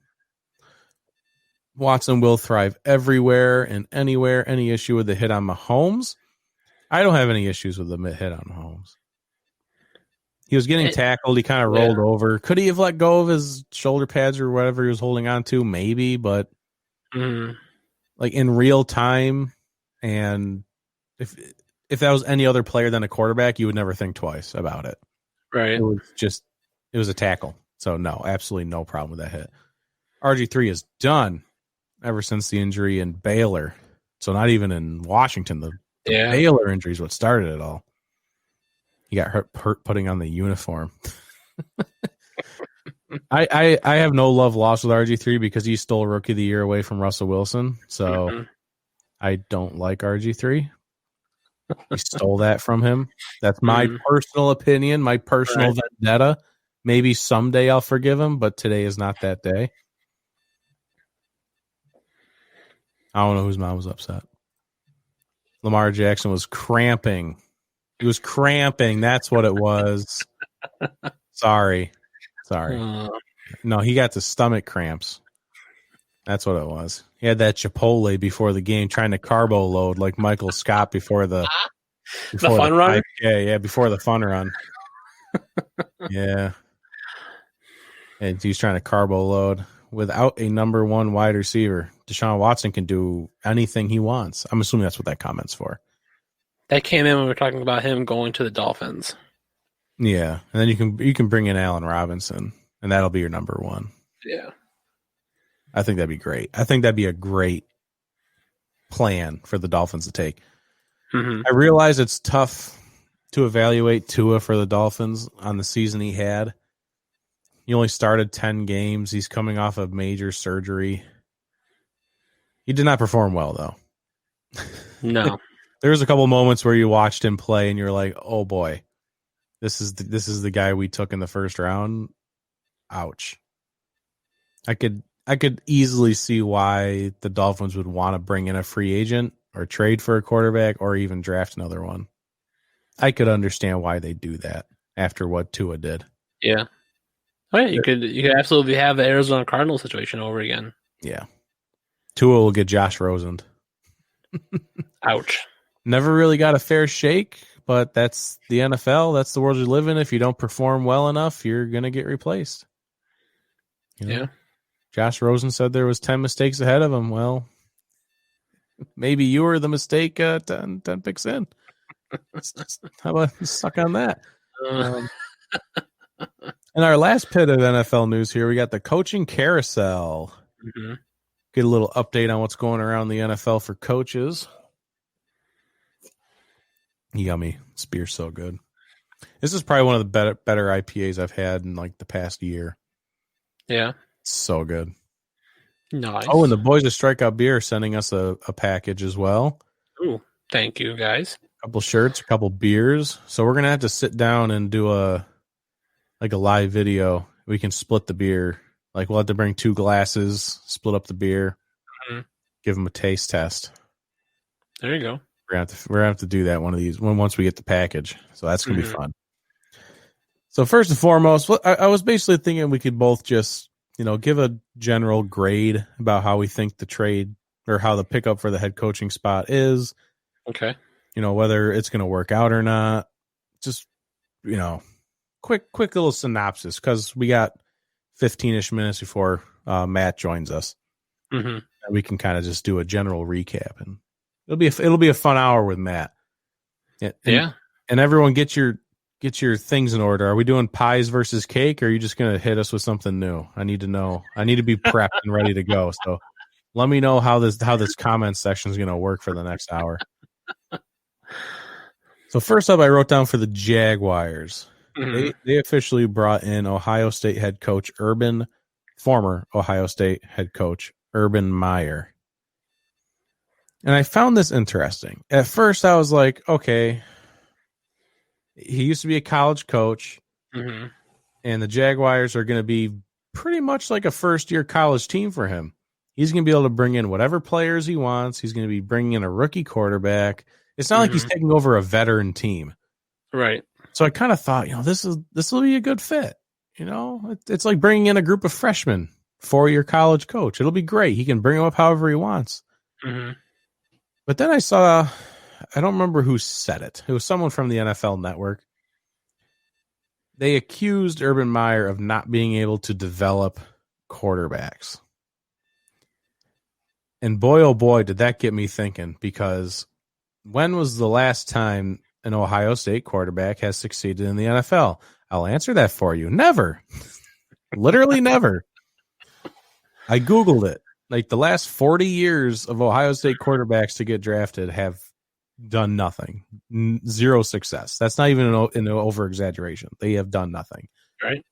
Watson will thrive everywhere and anywhere. Any issue with the hit on Mahomes? I don't have any issues with the hit on Mahomes. He was getting tackled. He kind of rolled over. Could he have let go of his shoulder pads or whatever he was holding on to? Maybe, but like in real time, and if that was any other player than a quarterback, you would never think twice about it.
Right.
It was a tackle. So no, absolutely no problem with that hit. RG3 is done ever since the injury in Baylor. So not even in Washington. The Baylor injury is what started it all. He got hurt putting on the uniform. I have no love lost with RG3 because he stole Rookie of the Year away from Russell Wilson. So I don't like RG3. He stole that from him. That's my personal opinion, my personal vendetta. Maybe someday I'll forgive him, but today is not that day. I don't know whose mom was upset. Lamar Jackson was cramping. He was cramping. That's what it was. Sorry. No, he got the stomach cramps. That's what it was. He had that Chipotle before the game, trying to carbo load like Michael Scott before the
fun run.
Yeah, before the fun run. Yeah, and he's trying to carbo load without a number 1 wide receiver. Deshaun Watson can do anything he wants. I'm assuming that's what that comment's for.
That came in when we were talking about him going to the Dolphins.
Yeah, and then you can bring in Allen Robinson, and that'll be your number 1.
Yeah.
I think that'd be great. I think that'd be a great plan for the Dolphins to take. I realize it's tough to evaluate Tua for the Dolphins on the season he had. He only started 10 games. He's coming off of major surgery. He did not perform well, though.
No.
There was a couple moments where you watched him play and you're like, oh boy, this is the guy we took in the 1st round. Ouch. I could easily see why the Dolphins would want to bring in a free agent or trade for a quarterback or even draft another one. I could understand why they do that after what Tua did.
Yeah. Oh yeah, you could absolutely have the Arizona Cardinals situation over again.
Yeah. Tua will get Josh Rosen.
Ouch.
Never really got a fair shake, but that's the NFL. That's the world you live in. If you don't perform well enough, you're going to get replaced.
Yeah.
Josh Rosen said there was 10 mistakes ahead of him. Well, maybe you were the mistake 10 picks in. How about suck on that? In our last pit of NFL news here, we got the coaching carousel.
Mm-hmm.
Get a little update on what's going around the NFL for coaches. Yummy. This beer's so good. This is probably one of the better IPAs I've had in like the past year.
Yeah.
It's so good.
Nice.
Oh, and the boys at Strikeout Beer are sending us a package as well.
Ooh, thank you, guys.
A couple shirts, a couple beers. So we're going to have to sit down and do a live video. We can split the beer. Like we'll have to bring 2 glasses, split up the beer, give them a taste test.
There you go.
We're gonna have to do that one of these once we get the package. So that's gonna be fun. So first and foremost, I was basically thinking we could both just give a general grade about how we think the trade or how the pickup for the head coaching spot is.
Okay.
Whether it's gonna work out or not. Just quick little synopsis because we got 15-ish minutes before Matt joins us.
Mm-hmm.
And we can kind of just do a general recap and. It'll be a fun hour with Matt. And everyone get your things in order. Are we doing pies versus cake, or are you just going to hit us with something new? I need to know. I need to be prepped and ready to go. So let me know how this comment section is going to work for the next hour. So first up, I wrote down for the Jaguars. Mm-hmm. They officially brought in former Ohio State head coach Urban Meyer. And I found this interesting. At first, I was like, okay, he used to be a college coach, and the Jaguars are going to be pretty much like a first-year college team for him. He's going to be able to bring in whatever players he wants. He's going to be bringing in a rookie quarterback. It's not like he's taking over a veteran team.
Right.
So I kind of thought, this will be a good fit. It's like bringing in a group of freshmen for your college coach. It'll be great. He can bring them up however he wants. Mm-hmm. But then I saw, I don't remember who said it. It was someone from the NFL Network. They accused Urban Meyer of not being able to develop quarterbacks. And boy, oh boy, did that get me thinking, because when was the last time an Ohio State quarterback has succeeded in the NFL? I'll answer that for you. Never. Literally never. I Googled it. Like the last 40 years of Ohio State quarterbacks to get drafted have done nothing. Zero success. That's not even an over-exaggeration. They have done nothing.
Right.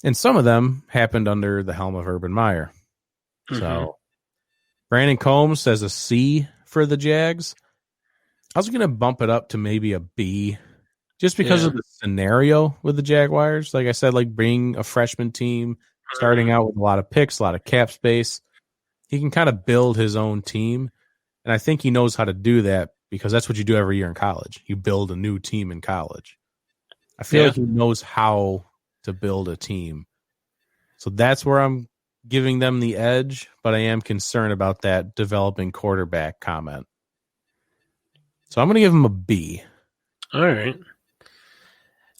And some of them happened under the helm of Urban Meyer. Mm-hmm. So Brandon Combs says a C for the Jags. I was going to bump it up to maybe a B just because of the scenario with the Jaguars. Like I said, like being a freshman team, starting out with a lot of picks, a lot of cap space. He can kind of build his own team, and I think he knows how to do that because that's what you do every year in college. You build a new team in college. I feel like he knows how to build a team. So that's where I'm giving them the edge, but I am concerned about that developing quarterback comment. So I'm going to give him a B.
All right.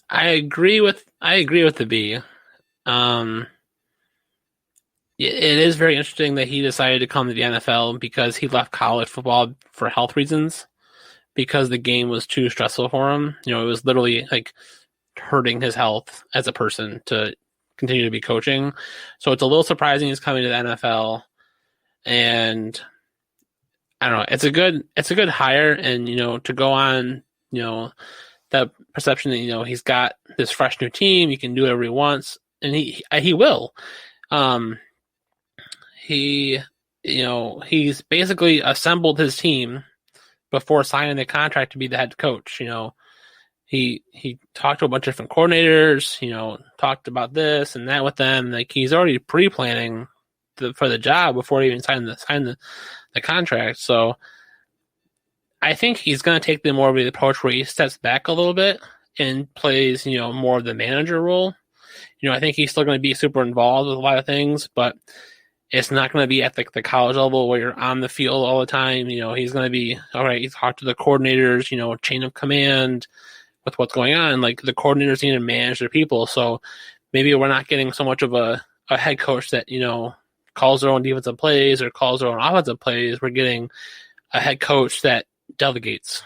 I agree with the B. It is very interesting that he decided to come to the NFL because he left college football for health reasons, because the game was too stressful for him. It was literally like hurting his health as a person to continue to be coaching. So it's a little surprising he's coming to the NFL, and I don't know. It's a good hire, and to go on, that perception that he's got this fresh new team, he can do whatever he wants, and he will. He's basically assembled his team before signing the contract to be the head coach. He talked to a bunch of different coordinators, talked about this and that with them. Like he's already pre-planning for the job before he even signed the contract. So I think he's going to take the more of the approach where he steps back a little bit and plays, more of the manager role. I think he's still going to be super involved with a lot of things, but it's not going to be at the college level where you're on the field all the time. He's going to be, all right, he's talk to the coordinators, chain of command with what's going on. Like the coordinators need to manage their people. So maybe we're not getting so much of a head coach that, calls their own defensive plays or calls their own offensive plays. We're getting a head coach that delegates.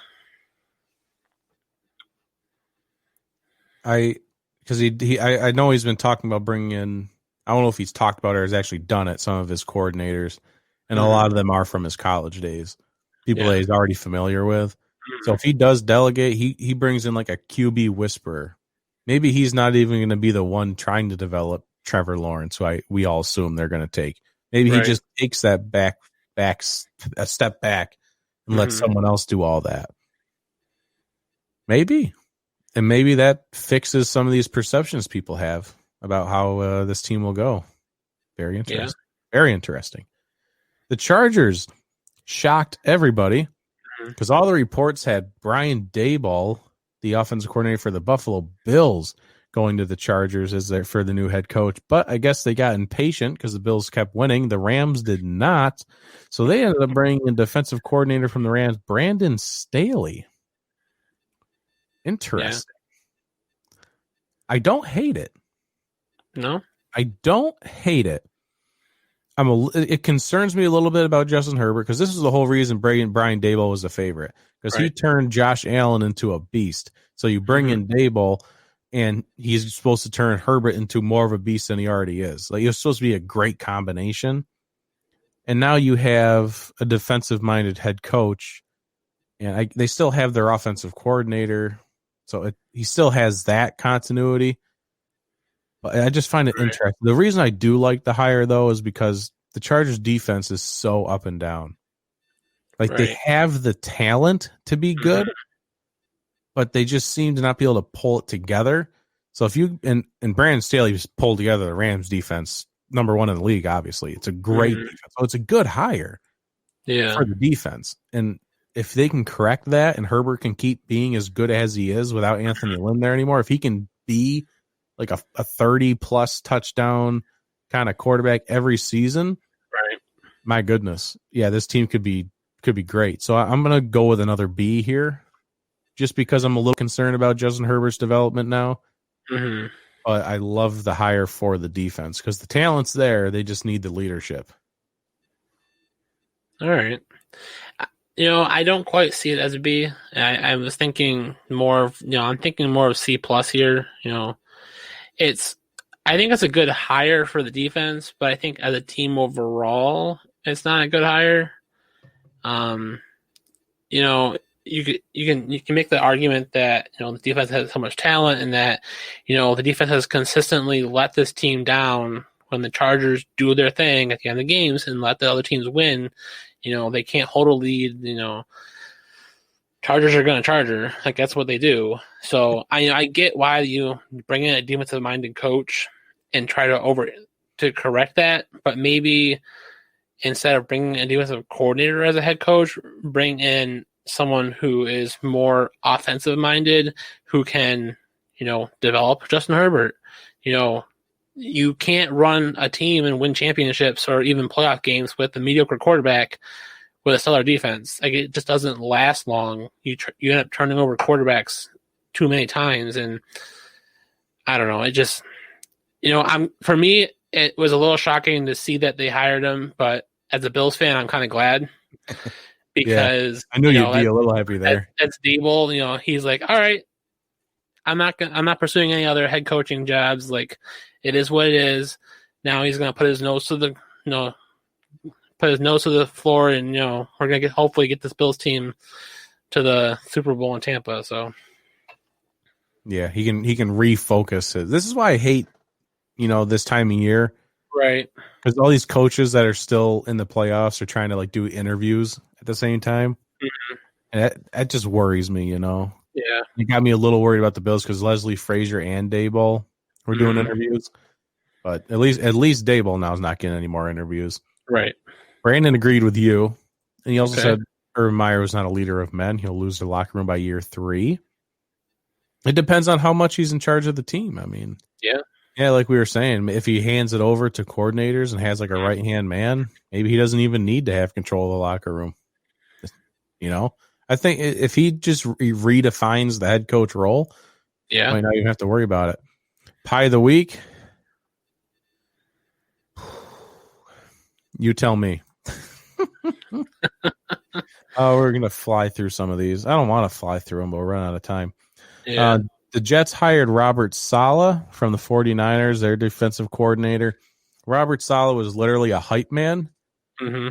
Because I know he's been talking about bringing in, I don't know if he's talked about it or has actually done it, some of his coordinators, and a lot of them are from his college days, people that he's already familiar with. So if he does delegate, he brings in like a QB whisperer. Maybe he's not even going to be the one trying to develop Trevor Lawrence, who we all assume they're going to take. Maybe he just takes that a step back and lets someone else do all that. Maybe. And maybe that fixes some of these perceptions people have about how this team will go. Very interesting. Yeah. Very interesting. The Chargers shocked everybody because all the reports had Brian Daboll, the offensive coordinator for the Buffalo Bills, going to the Chargers for the new head coach. But I guess they got impatient because the Bills kept winning. The Rams did not. So they ended up bringing in defensive coordinator from the Rams, Brandon Staley. Interesting. Yeah. I don't hate it.
No?
I don't hate it. It concerns me a little bit about Justin Herbert because this is the whole reason Brian Daboll was a favorite because he turned Josh Allen into a beast. So you bring in Daboll, and he's supposed to turn Herbert into more of a beast than he already is. Like, it was supposed to be a great combination. And now you have a defensive-minded head coach, and they still have their offensive coordinator. So he still has that continuity. But I just find it interesting. The reason I do like the hire, though, is because the Chargers' defense is so up and down. Like, they have the talent to be good, but they just seem to not be able to pull it together. So if you and Brandon Staley just pulled together the Rams defense, number one in the league, obviously. It's a great defense. So it's a good hire for the defense. And if they can correct that and Herbert can keep being as good as he is without Anthony Lynn there anymore, if he can be like a 30-plus touchdown kind of quarterback every season, my goodness. Yeah, this team could be great. So I'm going to go with another B here just because I'm a little concerned about Justin Herbert's development now. But I love the hire for the defense because the talent's there. They just need the leadership.
All right. I don't quite see it as a B. I was thinking more of, I'm thinking more of C plus here. I think it's a good hire for the defense, but I think as a team overall, it's not a good hire. You can make the argument that the defense has so much talent and that the defense has consistently let this team down when the Chargers do their thing at the end of the games and let the other teams win. They can't hold a lead. Chargers are going to Charger. Like, that's what they do. So I get why you bring in a defensive-minded coach and try to correct that, but maybe instead of bringing a defensive coordinator as a head coach, bring in someone who is more offensive-minded, who can, develop Justin Herbert. You can't run a team and win championships or even playoff games with a mediocre quarterback with a stellar defense. Like, it just doesn't last long. You end up turning over quarterbacks too many times, and I don't know. It just, for me, it was a little shocking to see that they hired him, but as a Bills fan, I'm kind of glad because
I knew you'd be a little happy there.
That's Daboll. He's like, all right, I'm not pursuing any other head coaching jobs. Like, it is what it is. Now he's gonna put his nose to the floor, and we're gonna hopefully get this Bills team to the Super Bowl in Tampa. So
yeah, he can refocus it. This is why I hate this time of year,
right?
Because all these coaches that are still in the playoffs are trying to do interviews at the same time, and that just worries me.
Yeah,
it got me a little worried about the Bills because Leslie Frazier and Daboll were doing interviews, but at least Daboll now is not getting any more interviews.
Right.
Brandon agreed with you, and he also said, Urban Meyer was not a leader of men. He'll lose the locker room by year 3. It depends on how much he's in charge of the team. I mean, yeah, like we were saying, if he hands it over to coordinators and has like a right-hand man, maybe he doesn't even need to have control of the locker room. You know, I think if he just redefines the head coach role, might not even have to worry about it. Pie of the week. You tell me. We're going to fly through some of these. I don't want to fly through them, but we're running out of time.
Yeah.
The Jets hired Robert Saleh from the 49ers, their defensive coordinator. Robert Saleh was literally a hype man.
Mm-hmm.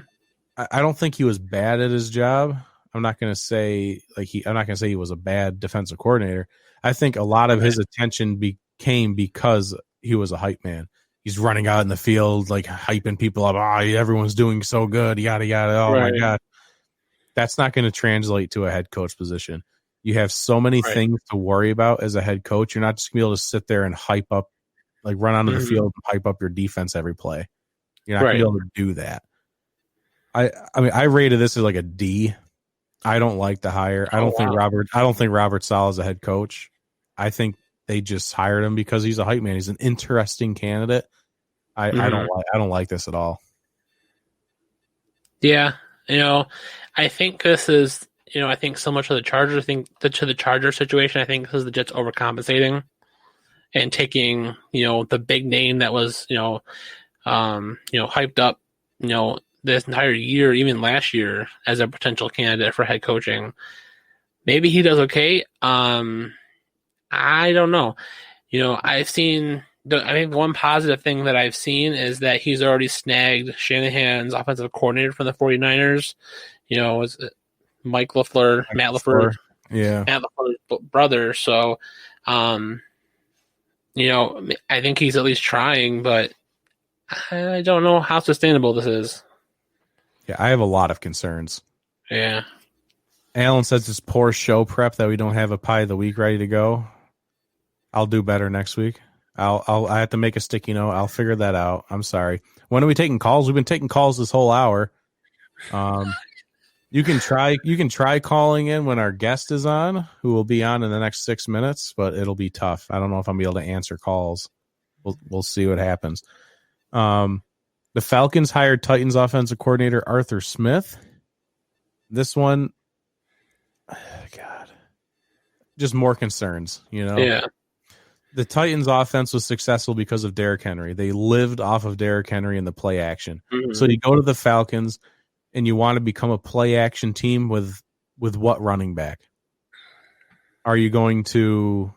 I don't think he was bad at his job. I'm not going to say he was a bad defensive coordinator. I think a lot of his attention became because he was a hype man. He's running out in the field, like hyping people up. Everyone's doing so good. Yada, yada. Oh, my God. That's not going to translate to a head coach position. You have so many things to worry about as a head coach. You're not just going to be able to sit there and hype up, like run onto the field and hype up your defense every play. You're not going to be able to do that. I mean, I rated this as like a D. I don't like the hire. I don't think Robert Saleh is a head coach. I think they just hired him because he's a hype man. He's an interesting candidate. I don't like this at all.
Yeah, I think this is, I think so much of the Chargers. I think to the Charger situation, I think this is the Jets overcompensating and taking, the big name that was, hyped up, this entire year, even last year, as a potential candidate for head coaching. Maybe he does okay. I don't know. I think one positive thing that I've seen is that he's already snagged Shanahan's offensive coordinator from the 49ers. Was Matt LaFleur. Yeah. Matt LaFleur's brother. So, I think he's at least trying, but I don't know how sustainable this is.
Yeah, I have a lot of concerns.
Yeah.
Alan says it's poor show prep that we don't have a pie of the week ready to go. I'll do better next week. I have to make a sticky note. I'll figure that out. I'm sorry. When are we taking calls? We've been taking calls this whole hour. You can try calling in when our guest is on, who will be on in the next 6 minutes, but it'll be tough. I don't know if I'm able to answer calls. We'll see what happens. The Falcons hired Titans offensive coordinator Arthur Smith. This one, God, just more concerns,
Yeah.
The Titans offense was successful because of Derrick Henry. They lived off of Derrick Henry in the play action. Mm-hmm. So you go to the Falcons and you want to become a play action team with what running back? Are you going to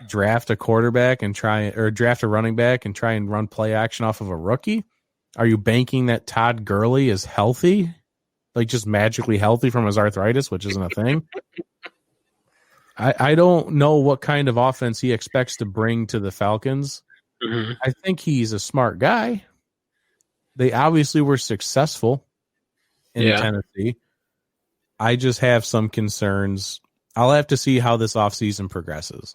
draft a quarterback and draft a running back and try and run play action off of a rookie? Are you banking that Todd Gurley is healthy? Like just magically healthy from his arthritis, which isn't a thing? I don't know what kind of offense he expects to bring to the Falcons. Mm-hmm. I think he's a smart guy. They obviously were successful in Tennessee. I just have some concerns. I'll have to see how this offseason progresses.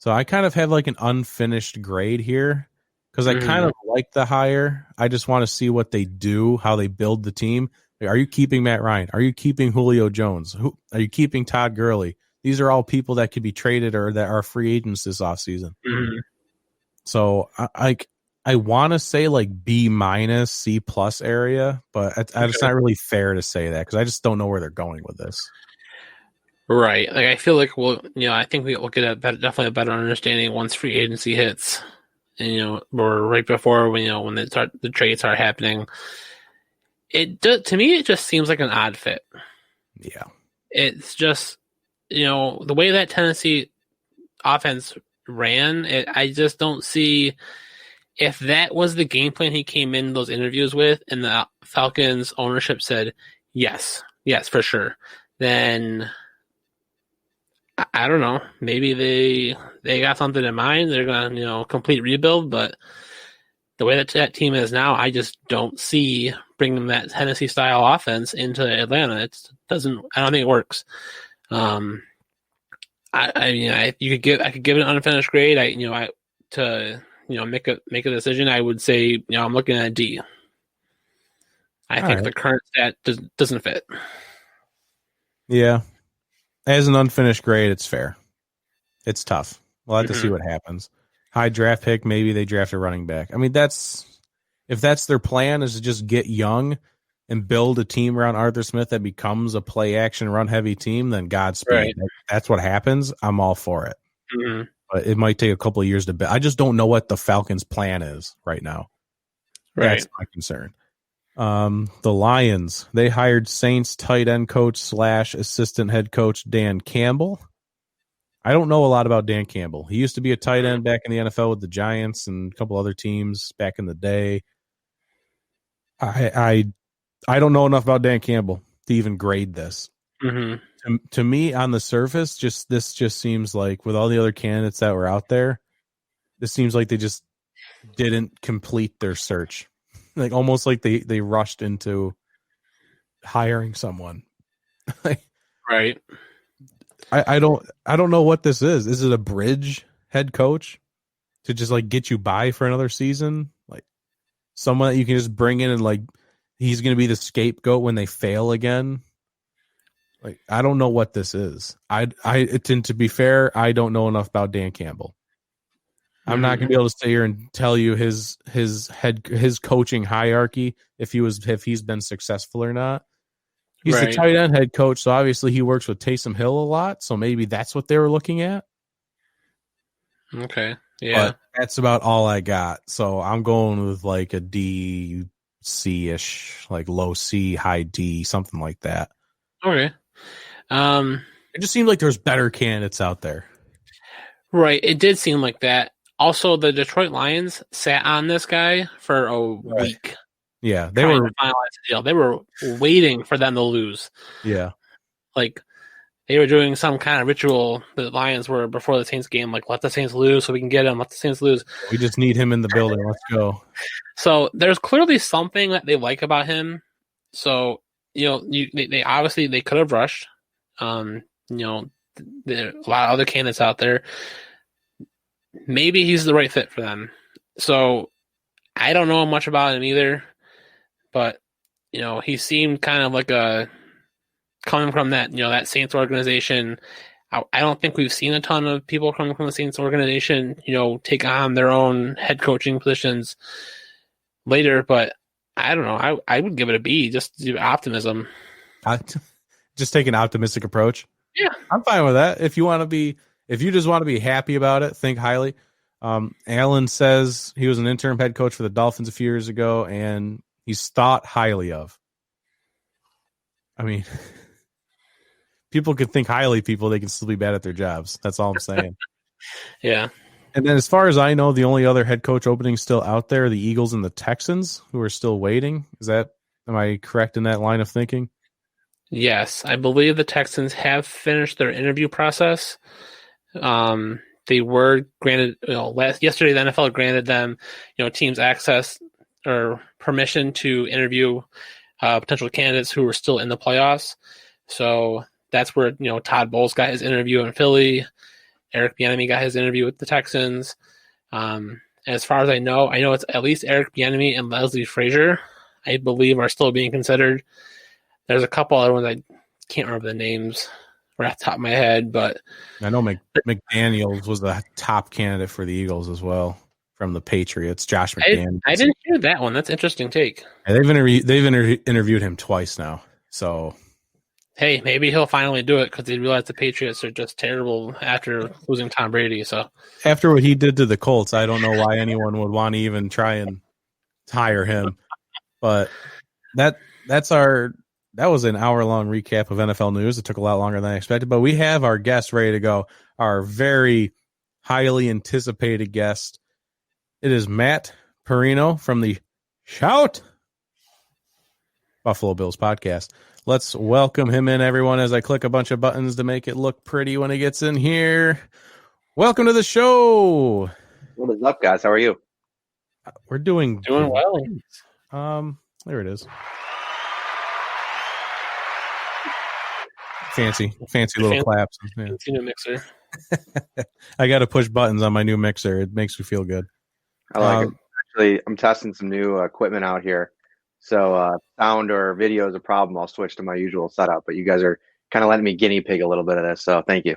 So I kind of have like an unfinished grade here because I kind of like the hire. I just want to see what they do, how they build the team. Are you keeping Matt Ryan? Are you keeping Julio Jones? Are you keeping Todd Gurley? These are all people that could be traded or that are free agents this offseason. Mm-hmm. So I want to say like B-, C+ area, but it's not really fair to say that because I just don't know where they're going with this.
Right. Like I feel like I think we'll get definitely a better understanding once free agency hits, and or right before when the trades start happening. To me it just seems like an odd fit.
Yeah.
It's just the way that Tennessee offense ran, I just don't see if that was the game plan he came in those interviews with, and the Falcons ownership said yes, for sure. Then I don't know. Maybe they got something in mind. They're gonna complete rebuild, but the way that team is now, I just don't see bringing that Tennessee style offense into Atlanta. I don't think it works. I could give it an unfinished grade. To make a decision, I would say I'm looking at a D. I think the current stat doesn't fit.
Yeah. As an unfinished grade, it's fair. It's tough. We'll have to see what happens. High draft pick, maybe they draft a running back. I mean, if that's their plan, is to just get young and build a team around Arthur Smith that becomes a play action run heavy team, then Godspeed.
Right.
That's what happens. I'm all for it.
Mm-hmm.
But it might take a couple of years to build. I just don't know what the Falcons' plan is right now.
Right.
That's my concern. The Lions, they hired Saints tight end coach / assistant head coach Dan Campbell. I don't know a lot about Dan Campbell. He used to be a tight end back in the NFL with the Giants and a couple other teams back in the day. I don't know enough about Dan Campbell to even grade this.
Mm-hmm.
To me, on the surface, this just seems like, with all the other candidates that were out there, this seems like they just didn't complete their search. Like almost like they rushed into hiring someone.
Right.
I don't know what this is. Is it a bridge head coach to just like get you by for another season? Like someone that you can just bring in and like he's going to be the scapegoat when they fail again. Like I don't know what this is. To be fair, I don't know enough about Dan Campbell. I'm not going to be able to sit here and tell you his coaching hierarchy if he's been successful or not. He's the tight end head coach, so obviously he works with Taysom Hill a lot. So maybe that's what they were looking at.
Okay, yeah,
but that's about all I got. So I'm going with like a D, C-ish, like low C, high D, something like that.
Okay.
It just seemed like there's better candidates out there.
Right, it did seem like that. Also, the Detroit Lions sat on this guy for a week.
Yeah, they were
finalizing the deal. They were waiting for them to lose.
Yeah,
like they were doing some kind of ritual. The Lions were before the Saints game, like let the Saints lose so we can get him. Let the Saints lose.
We just need him in the building. Let's go.
So there's clearly something that they like about him. So they obviously they could have rushed. There are a lot of other candidates out there. Maybe he's the right fit for them. So I don't know much about him either. But, he seemed kind of like coming from that, that Saints organization. I don't think we've seen a ton of people coming from the Saints organization, take on their own head coaching positions later. But I don't know. I would give it a B, just to do optimism.
Just take an optimistic approach.
Yeah.
I'm fine with that. If you just want to be happy about it, think highly. Allen says he was an interim head coach for the Dolphins a few years ago, and he's thought highly of. I mean, people could think highly of people. They can still be bad at their jobs. That's all I'm saying.
Yeah.
And then as far as I know, the only other head coach openings still out there are the Eagles and the Texans, who are still waiting. Am I correct in that line of thinking?
Yes. I believe the Texans have finished their interview process. They were granted, yesterday the NFL granted them, teams access or permission to interview potential candidates who were still in the playoffs. So that's where, Todd Bowles got his interview in Philly. Eric Bieniemy got his interview with the Texans. As far as I know it's at least Eric Bieniemy and Leslie Frazier, I believe, are still being considered. There's a couple other ones I can't remember the names right off the top of my head, but
I know McDaniels was the top candidate for the Eagles as well from the Patriots. Josh McDaniels.
I didn't hear that one. That's an interesting take.
Yeah, they've interviewed him twice now. So
hey, maybe he'll finally do it because he realized the Patriots are just terrible after losing Tom Brady. So
after what he did to the Colts, I don't know why anyone would want to even try and hire him. But that was an hour-long recap of NFL news. It took a lot longer than I expected, but we have our guest ready to go. Our very highly anticipated guest. It is Matt Parino from the Shout Buffalo Bills podcast. Let's welcome him in, everyone, as I click a bunch of buttons to make it look pretty when he gets in here. Welcome to the show.
What is up, guys? How are you?
We're doing
well.
There it is. Fancy little claps. Yeah.
Fancy new mixer.
I got to push buttons on my new mixer. It makes me feel good.
I like it. Actually, I'm testing some new equipment out here. So sound or video is a problem. I'll switch to my usual setup. But you guys are kind of letting me guinea pig a little bit of this. So thank you.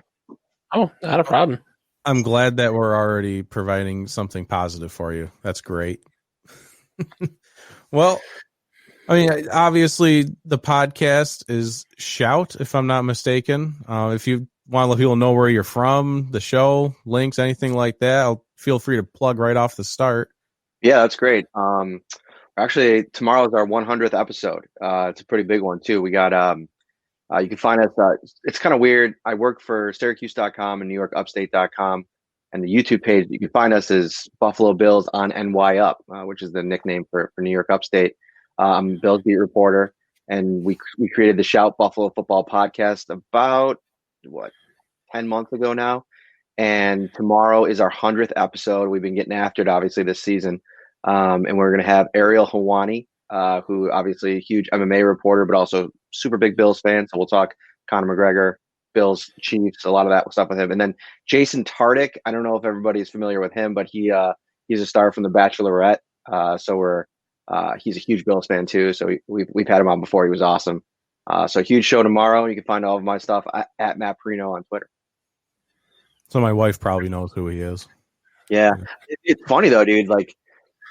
Oh, not a problem.
I'm glad that we're already providing something positive for you. That's great. Well, I mean, obviously the podcast is Shout, if I'm not mistaken. If you want to let people know where you're from, the show, links, anything like that, feel free to plug right off the start.
Yeah, that's great. Actually, tomorrow is our 100th episode. It's a pretty big one too. We got you can find us. It's kind of weird. I work for Syracuse.com and NewYorkUpstate.com, and the YouTube page you can find us is Buffalo Bills on NY Up, which is the nickname for New York Upstate. I'm a Bills beat reporter, and we created the Shout Buffalo Football podcast about 10 months ago now, and tomorrow is our 100th episode. We've been getting after it obviously this season, and we're going to have Ariel Hawani, who obviously a huge MMA reporter, but also super big Bills fan. So we'll talk Conor McGregor, Bills, Chiefs, a lot of that stuff with him. And then Jason Tardik, I don't know if everybody's familiar with him, but he's a star from The Bachelorette. He's a huge Bills fan too. So we've had him on before. He was awesome. So huge show tomorrow. You can find all of my stuff at Matt Parino on Twitter.
So my wife probably knows who he is.
Yeah. It's funny though, dude. Like,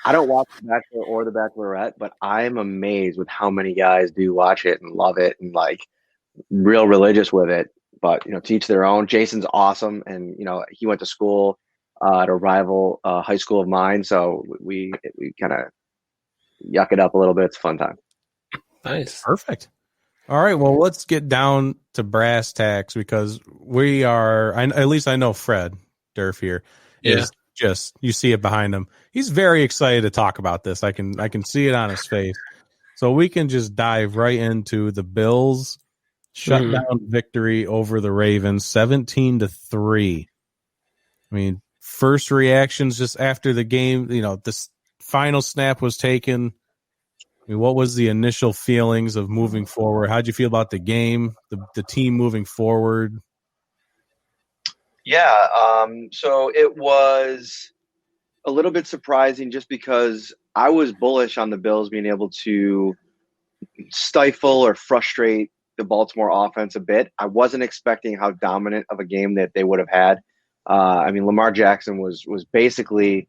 I don't watch The Bachelor or The Bachelorette, but I'm amazed with how many guys do watch it and love it and like real religious with it. But to each their own. Jason's awesome, and he went to school at a rival high school of mine, so we kind of yuck it up a little bit. It's a fun time.
Nice,
perfect. All right, well, let's get down to brass tacks because we are. At least I know Fred Durf here is. Just you see it behind him. He's very excited to talk about this. I can see it on his face. So we can just dive right into the Bills shutdown victory over the Ravens, 17-3. I mean, first reactions just after the game. This final snap was taken. I mean, what was the initial feelings of moving forward? How'd you feel about the game, the team moving forward?
Yeah, so it was a little bit surprising just because I was bullish on the Bills being able to stifle or frustrate the Baltimore offense a bit. I wasn't expecting how dominant of a game that they would have had. Lamar Jackson was basically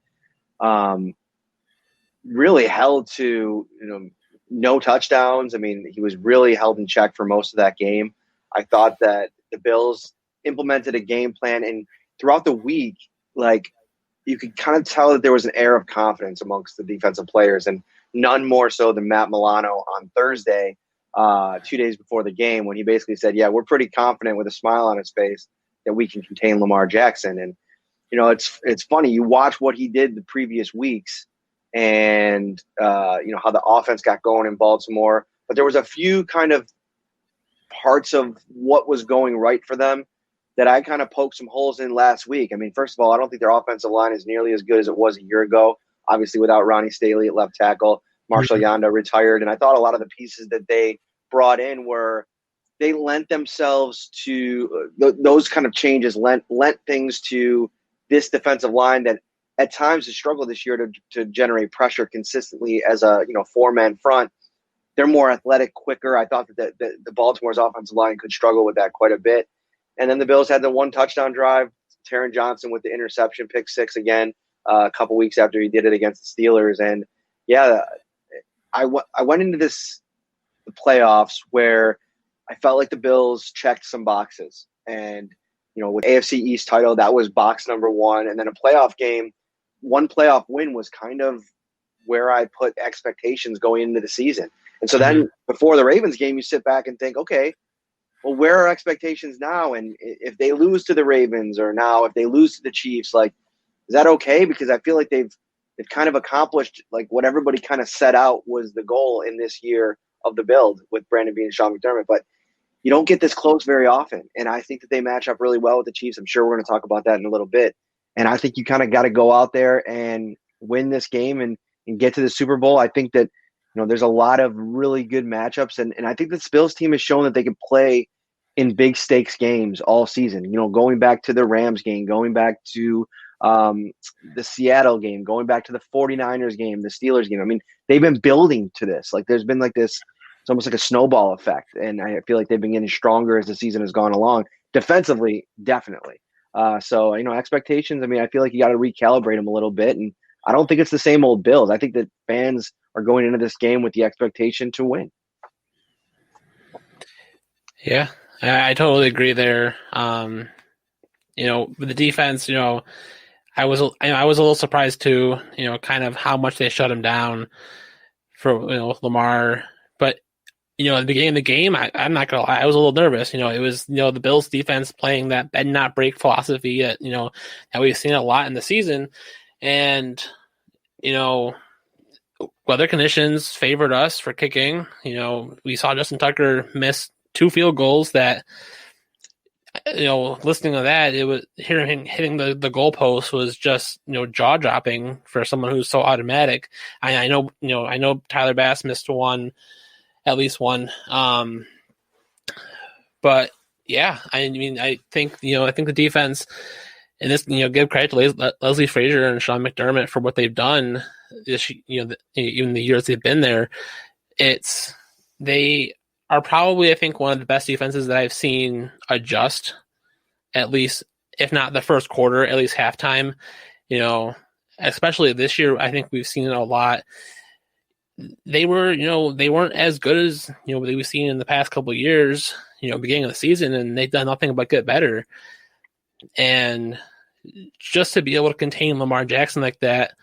really held to no touchdowns. I mean, he was really held in check for most of that game. I thought that the Bills implemented a game plan, and throughout the week, like, you could kind of tell that there was an air of confidence amongst the defensive players, and none more so than Matt Milano on Thursday, 2 days before the game, when he basically said, yeah, we're pretty confident with a smile on his face that we can contain Lamar Jackson. And, it's funny. You watch what he did the previous weeks and, how the offense got going in Baltimore, but there was a few kind of parts of what was going right for them that I kind of poked some holes in last week. I mean, first of all, I don't think their offensive line is nearly as good as it was a year ago. Obviously, without Ronnie Staley at left tackle, Marshall Yanda retired, and I thought a lot of the pieces that they brought in they lent themselves to those kind of changes, lent things to this defensive line that at times has struggled this year to generate pressure consistently as a four-man front. They're more athletic, quicker. I thought that the Baltimore's offensive line could struggle with that quite a bit. And then the Bills had the one touchdown drive. Taron Johnson with the interception, pick six again, a couple weeks after he did it against the Steelers. And yeah, I went into the playoffs where I felt like the Bills checked some boxes. And, with AFC East title, that was box number one. And then a playoff game, one playoff win was kind of where I put expectations going into the season. And so then before the Ravens game, you sit back and think, okay, well, where are expectations now? And if they lose to the Ravens, or now if they lose to the Chiefs, like, is that okay? Because I feel like they've kind of accomplished like what everybody kind of set out was the goal in this year of the build with Brandon Beane and Sean McDermott. But you don't get this close very often. And I think that they match up really well with the Chiefs. I'm sure we're going to talk about that in a little bit. And I think you kind of got to go out there and win this game and get to the Super Bowl. I think that, there's a lot of really good matchups. And I think the Bills team has shown that they can play in big stakes games all season, going back to the Rams game, going back to the Seattle game, going back to the 49ers game, the Steelers game. I mean, they've been building to this. Like there's been like this, it's almost like a snowball effect. And I feel like they've been getting stronger as the season has gone along. Defensively, definitely. So, expectations, I mean, I feel like you got to recalibrate them a little bit. And I don't think it's the same old Bills. I think that fans are going into this game with the expectation to win.
Yeah, I totally agree there. With the defense, I was a little surprised too, kind of how much they shut him down for, Lamar. But, at the beginning of the game, I'm not going to lie, I was a little nervous. It was, the Bills defense playing that bend not break philosophy that, that we've seen a lot in the season. And, weather conditions favored us for kicking. We saw Justin Tucker miss 2 field goals that, listening to that, it was hitting the goalpost was just, jaw dropping for someone who's so automatic. I know Tyler Bass missed at least one. But yeah, I mean, I think the defense and this, give credit to Leslie Frazier and Sean McDermott for what they've done this, even the years they've been there. They are probably, I think, one of the best defenses that I've seen adjust, at least, if not the first quarter, at least halftime. Especially this year, I think we've seen it a lot. They weren't as good as, we've seen in the past couple of years, beginning of the season, and they've done nothing but get better. And just to be able to contain Lamar Jackson like that,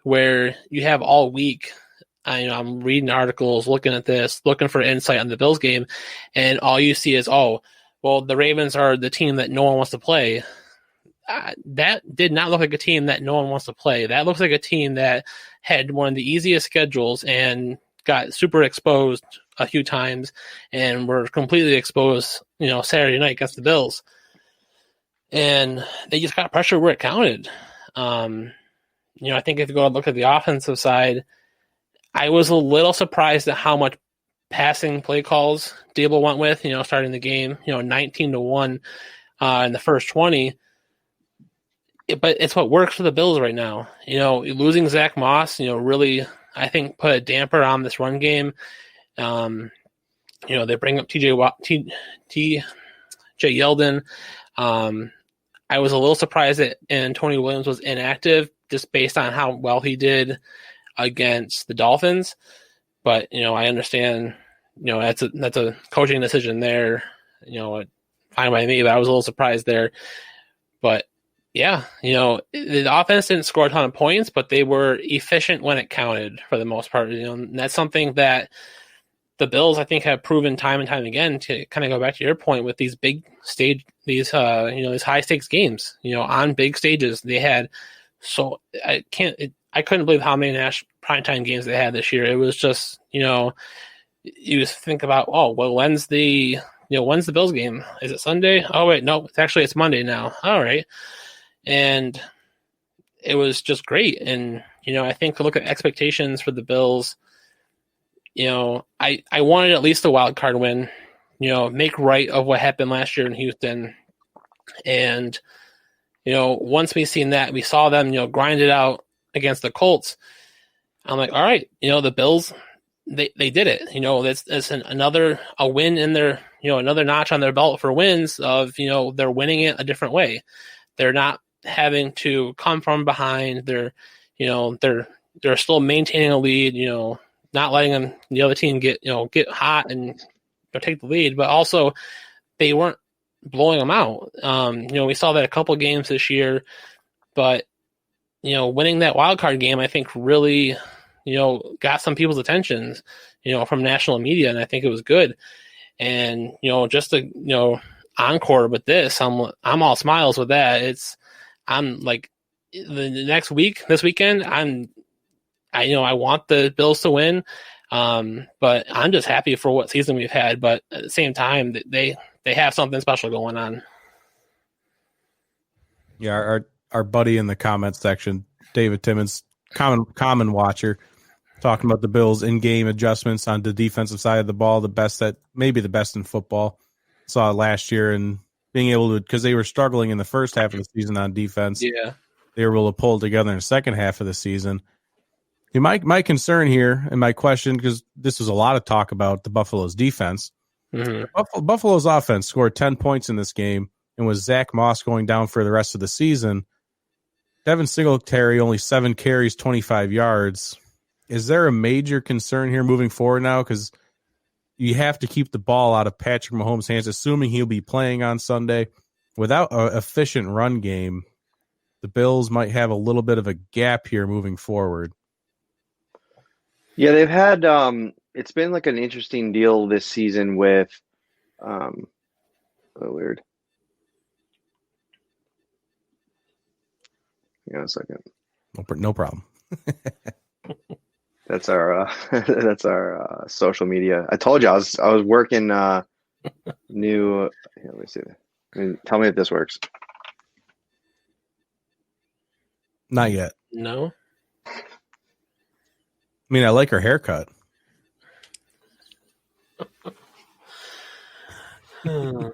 where you have all week, I'm reading articles, looking at this, looking for insight on the Bills game, and all you see is, the Ravens are the team that no one wants to play. That did not look like a team that no one wants to play. That looks like a team that had one of the easiest schedules and got super exposed a few times and were completely exposed, Saturday night against the Bills. And they just got pressure where it counted. I think if you go and look at the offensive side, I was a little surprised at how much passing play calls Dable went with, starting the game, 19-1 in the first 20. But it's what works for the Bills right now. Losing Zach Moss, really, I think, put a damper on this run game. They bring up T.J. Yeldon. I was a little surprised that Antonio Williams was inactive just based on how well he did against the Dolphins. But, I understand, that's a coaching decision there, fine by me, but I was a little surprised there. But, yeah, the offense didn't score a ton of points, but they were efficient when it counted for the most part. And that's something that the Bills, I think, have proven time and time again, to kind of go back to your point with these big stage, these high stakes games, on big stages. They had, so I couldn't believe how many primetime games they had this year. It was just, you just think about, when's the Bills game? Is it Sunday? Oh wait, no, it's Monday now. All right. And it was just great. And, I think to look at expectations for the Bills, I wanted at least a wild card win, make right of what happened last year in Houston. And, once we seen that, we saw them, grind it out against the Colts. I'm like, all right, the Bills, they did it. That's another win in their, another notch on their belt for wins of, they're winning it a different way. They're not having to come from behind. They're still maintaining a lead, not letting them, the other team get hot and take the lead, but also they weren't blowing them out. We saw that a couple of games this year, but winning that wild card game, I think really, got some people's attentions, from national media, and I think it was good. And just to encore with this, I'm all smiles with that. I'm like this weekend, I want the Bills to win, but I'm just happy for what season we've had. But at the same time, they have something special going on.
Yeah, our buddy in the comments section, David Timmons, common watcher, talking about the Bills' in-game adjustments on the defensive side of the ball, maybe the best in football. Saw it last year, and being able to, because they were struggling in the first half of the season on defense.
Yeah.
they were able to pull together in the second half of the season. My concern here and my question, because this was a lot of talk about the Buffalo's defense.
Mm-hmm.
Buffalo's offense scored 10 points in this game, and with Zach Moss going down for the rest of the season, Devin Singletary only 7 carries, 25 yards. Is there a major concern here moving forward now? Because you have to keep the ball out of Patrick Mahomes' hands, assuming he'll be playing on Sunday. Without an efficient run game, the Bills might have a little bit of a gap here moving forward.
Yeah, they've had it's been like an interesting deal this season with weird. Hang on a second.
No problem.
That's our social media. I told you I was working new. Here, let me see. Tell me if this works.
Not yet.
No.
I mean, I like her haircut. All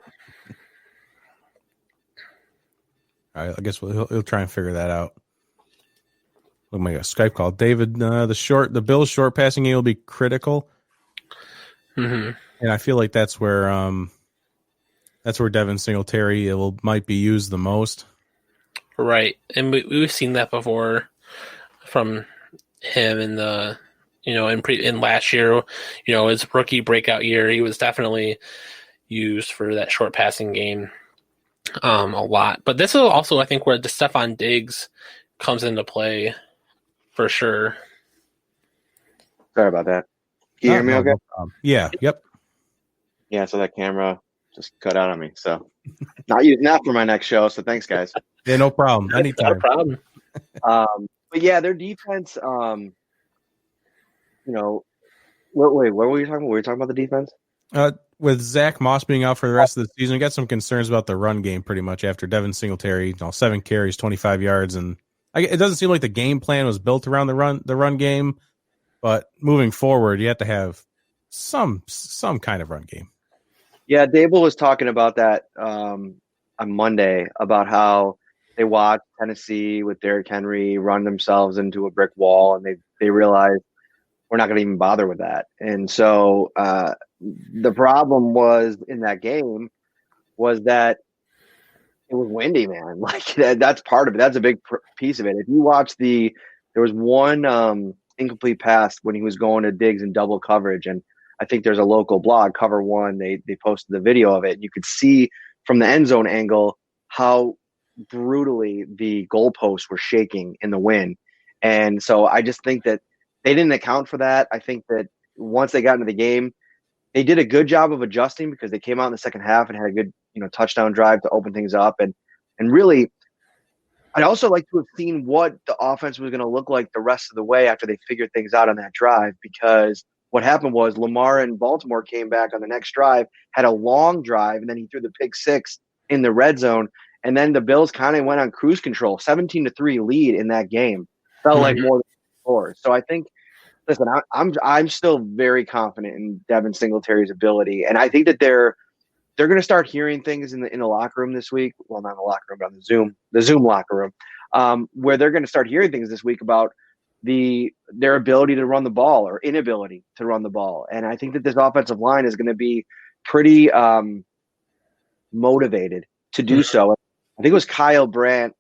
right, I guess he'll try and figure that out. Oh my God, Skype call. David, the Bills' short passing game will be critical, and I feel like that's where Devin Singletary might be used the most.
Right, and we've seen that before from him in the in last year, his rookie breakout year. He was definitely used for that short passing game a lot. But this is also, I think, where the Stephon Diggs comes into play for sure.
Sorry about that. Can you hear me okay?
No yeah, yep.
Yeah, so that camera just cut out on me. So not using that for my next show. So thanks, guys.
Yeah, no problem. Anytime.
No problem.
But yeah, their defense, wait, what were we talking about? Were we talking about the defense?
With Zach Moss being out for the rest of the season, we got some concerns about the run game pretty much after Devin Singletary, 7 carries, 25 yards. And it doesn't seem like the game plan was built around the run game. But moving forward, you have to have some kind of run game.
Yeah, Dable was talking about that on Monday about how they watched Tennessee with Derrick Henry run themselves into a brick wall, and they realized we're not going to even bother with that. And so the problem was in that game was that it was windy, man. Like that's part of it. That's a big piece of it. If you watch there was one incomplete pass when he was going to Diggs in double coverage, and I think there's a local blog, Cover One. They posted the video of it. And you could see from the end zone angle how brutally the goalposts were shaking in the wind. And so I just think that they didn't account for that. I think that once they got into the game, they did a good job of adjusting because they came out in the second half and had a good, touchdown drive to open things up. And really, I'd also like to have seen what the offense was going to look like the rest of the way after they figured things out on that drive, because what happened was Lamar and Baltimore came back on the next drive, had a long drive, and then he threw the pick six in the red zone. And then the Bills kind of went on cruise control, 17-3 lead in that game. Felt like more than 4. So I think, listen, I'm still very confident in Devin Singletary's ability, and I think that they're going to start hearing things in the locker room this week. Well, not in the locker room, but on the Zoom locker room, where they're going to start hearing things this week about their ability to run the ball or inability to run the ball. And I think that this offensive line is going to be pretty motivated to do so. I think it was Kyle Brandt.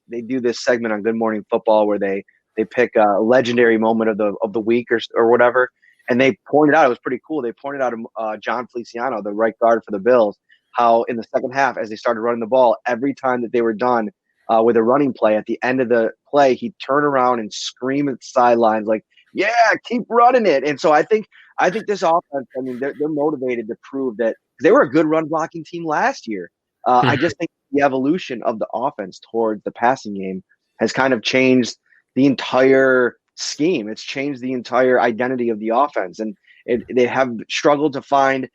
They do this segment on Good Morning Football where they pick a legendary moment of the week or whatever. And they pointed out, it was pretty cool. They pointed out John Feliciano, the right guard for the Bills, how in the second half, as they started running the ball, every time that they were done with a running play, at the end of the play, he'd turn around and scream at the sidelines like, yeah, keep running it. And so I think this offense, I mean, they're motivated to prove that they were a good run blocking team last year. I just think the evolution of the offense towards the passing game has kind of changed the entire scheme. It's changed the entire identity of the offense, and they have struggled to find.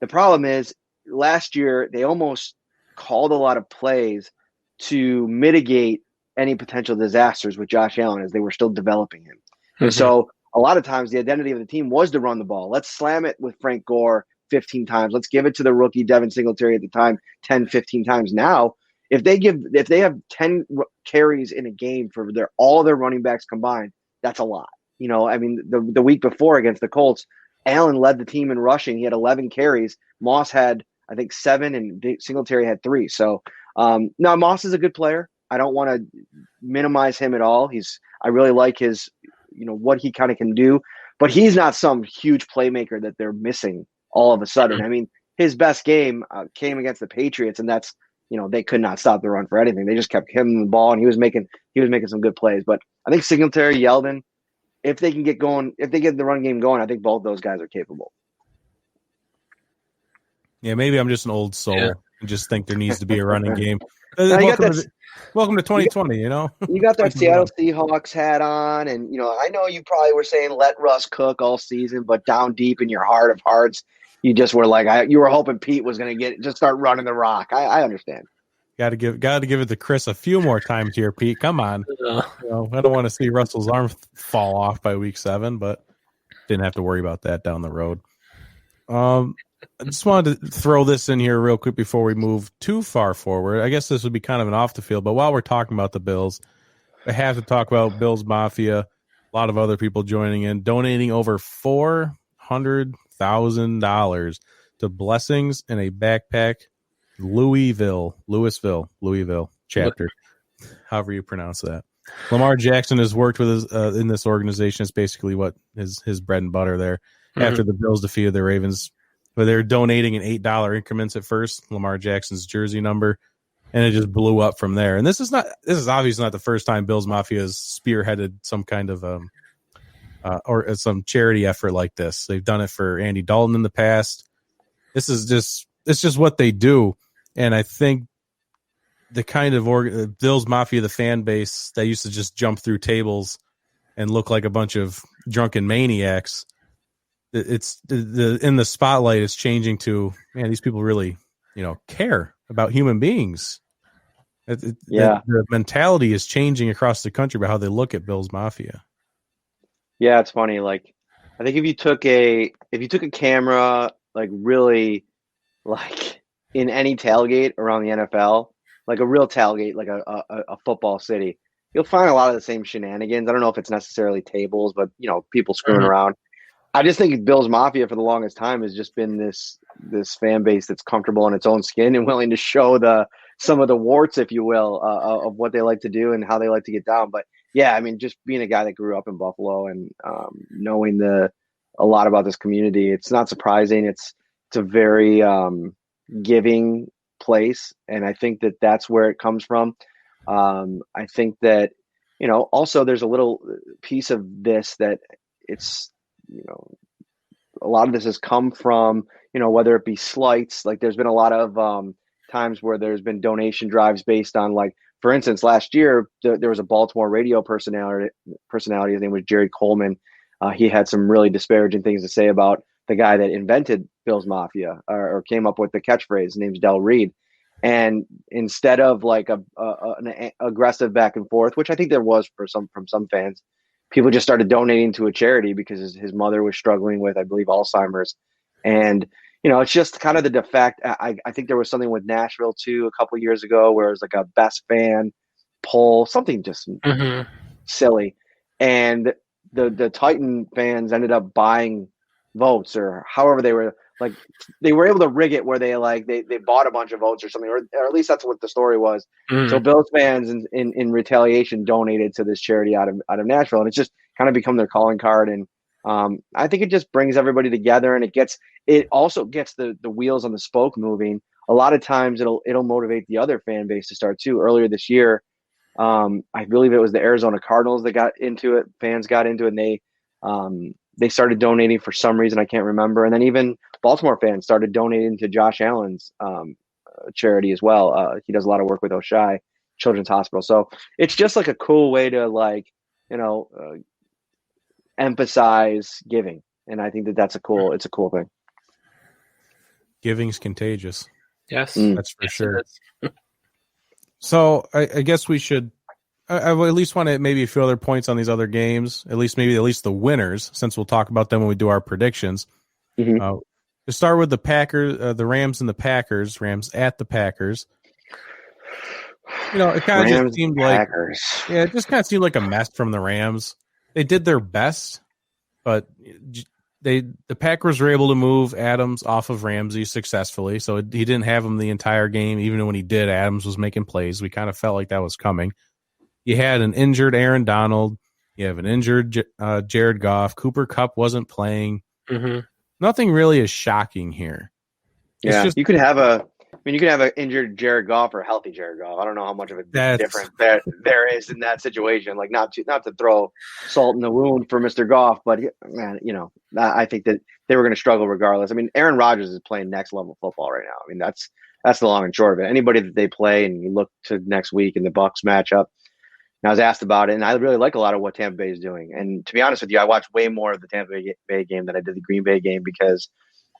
The problem is last year they almost called a lot of plays to mitigate any potential disasters with Josh Allen as they were still developing him. And so a lot of times the identity of the team was to run the ball. Let's slam it with Frank Gore 15 times. Let's give it to the rookie Devin Singletary at the time 10, 15 times. Now if they have 10 carries in a game for all their running backs combined, that's a lot. I mean, the week before against the Colts, Allen led the team in rushing. He had 11 carries. Moss had, I think, 7, and Singletary had 3. So now Moss is a good player. I don't want to minimize him at all. I really like his, what he kind of can do, but he's not some huge playmaker that they're missing all of a sudden. I mean, his best game came against the Patriots, and that's, they could not stop the run for anything. They just kept him the ball, and he was making some good plays. But I think Singletary, Yeldon, if they can get going, if they get the run game going, I think both those guys are capable.
Yeah, maybe I'm just an old soul and just think there needs to be a running game. Welcome to 2020, You
got that Seattle Seahawks hat on, and, I know you probably were saying let Russ cook all season, but down deep in your heart of hearts, you just were like, you were hoping Pete was going to just start running the rock. I understand. Got to
give it to Chris a few more times here, Pete. Come on. I don't want to see Russell's arm fall off by week 7, but didn't have to worry about that down the road. I just wanted to throw this in here real quick before we move too far forward. I guess this would be kind of an off the field, but while we're talking about the Bills, I have to talk about Bills Mafia. A lot of other people joining in, donating over $400,000 to Blessings in a Backpack Louisville chapter, however you pronounce that. Lamar Jackson has worked with in this organization. It's basically what his bread and butter there. After the Bills defeated the Ravens, but they're donating in $8 increments at first, Lamar Jackson's jersey number, and it just blew up from there. And this is obviously not the first time Bills Mafia has spearheaded some kind of or some charity effort like this. They've done it for Andy Dalton in the past. It's just what they do. And I think the kind of Bills Mafia, the fan base that used to just jump through tables and look like a bunch of drunken maniacs, it's in the spotlight is changing to, man, these people really, care about human beings. The mentality is changing across the country about how they look at Bills Mafia.
Yeah, it's funny. Like, I think if you took a camera, like really, like in any tailgate around the NFL, like a real tailgate, like a football city, you'll find a lot of the same shenanigans. I don't know if it's necessarily tables, but people screwing around. I just think Bills Mafia for the longest time has just been this fan base that's comfortable in its own skin and willing to show some of the warts, if you will, of what they like to do and how they like to get down. But yeah, I mean, just being a guy that grew up in Buffalo and knowing a lot about this community, it's not surprising. It's a very giving place, and I think that's where it comes from. I think that also there's a little piece of this that it's. A lot of this has come from, whether it be slights, like there's been a lot of times where there's been donation drives based on, like, for instance, last year, there was a Baltimore radio personality. His name was Jerry Coleman. He had some really disparaging things to say about the guy that invented Bills Mafia or came up with the catchphrase. His name's Del Reed. And instead of like an aggressive back and forth, which I think there was from some fans, people just started donating to a charity because his mother was struggling with, I believe, Alzheimer's. And, it's just kind of the defect. I think there was something with Nashville too, a couple of years ago, where it was like a best fan poll, something just silly. And the Titan fans ended up buying votes, or however they were able to rig it where they bought a bunch of votes or something, or at least that's what the story was. So Bills fans in retaliation donated to this charity out of Nashville, and it's just kind of become their calling card. And I think it just brings everybody together, and it also gets the wheels on the spoke moving. A lot of times it'll motivate the other fan base to start too. Earlier this year, I believe it was the Arizona Cardinals that got into it. Fans got into it, and they started donating for some reason. I can't remember. And then even Baltimore fans started donating to Josh Allen's charity as well. He does a lot of work with Oshai Children's Hospital. So it's just like a cool way to emphasize giving. And I think it's a cool thing.
Giving's contagious.
Yes.
That's for sure. So I guess we should, I at least want to maybe a few other points on these other games, at least the winners, since we'll talk about them when we do our predictions. To start with the Packers, the Rams and the Packers, Rams at the Packers. It kind of just
Rams,
seemed like
Packers.
it just kind of seemed like a mess from the Rams. They did their best, but the Packers were able to move Adams off of Ramsey successfully, so he didn't have him the entire game. Even when he did, Adams was making plays. We kind of felt like that was coming. You had an injured Aaron Donald. You have an injured Jared Goff. Cooper Kupp wasn't playing.
Mm-hmm.
Nothing really is shocking here.
Yeah, you could have an injured Jared Goff or a healthy Jared Goff. I don't know how much of a difference there is in that situation. Like not to throw salt in the wound for Mr. Goff, but man, I think that they were going to struggle regardless. I mean, Aaron Rodgers is playing next level football right now. I mean, that's the long and short of it. Anybody that they play, and you look to next week in the Bucs matchup. And I was asked about it, and I really like a lot of what Tampa Bay is doing. And to be honest with you, I watched way more of the Tampa Bay game than I did the Green Bay game because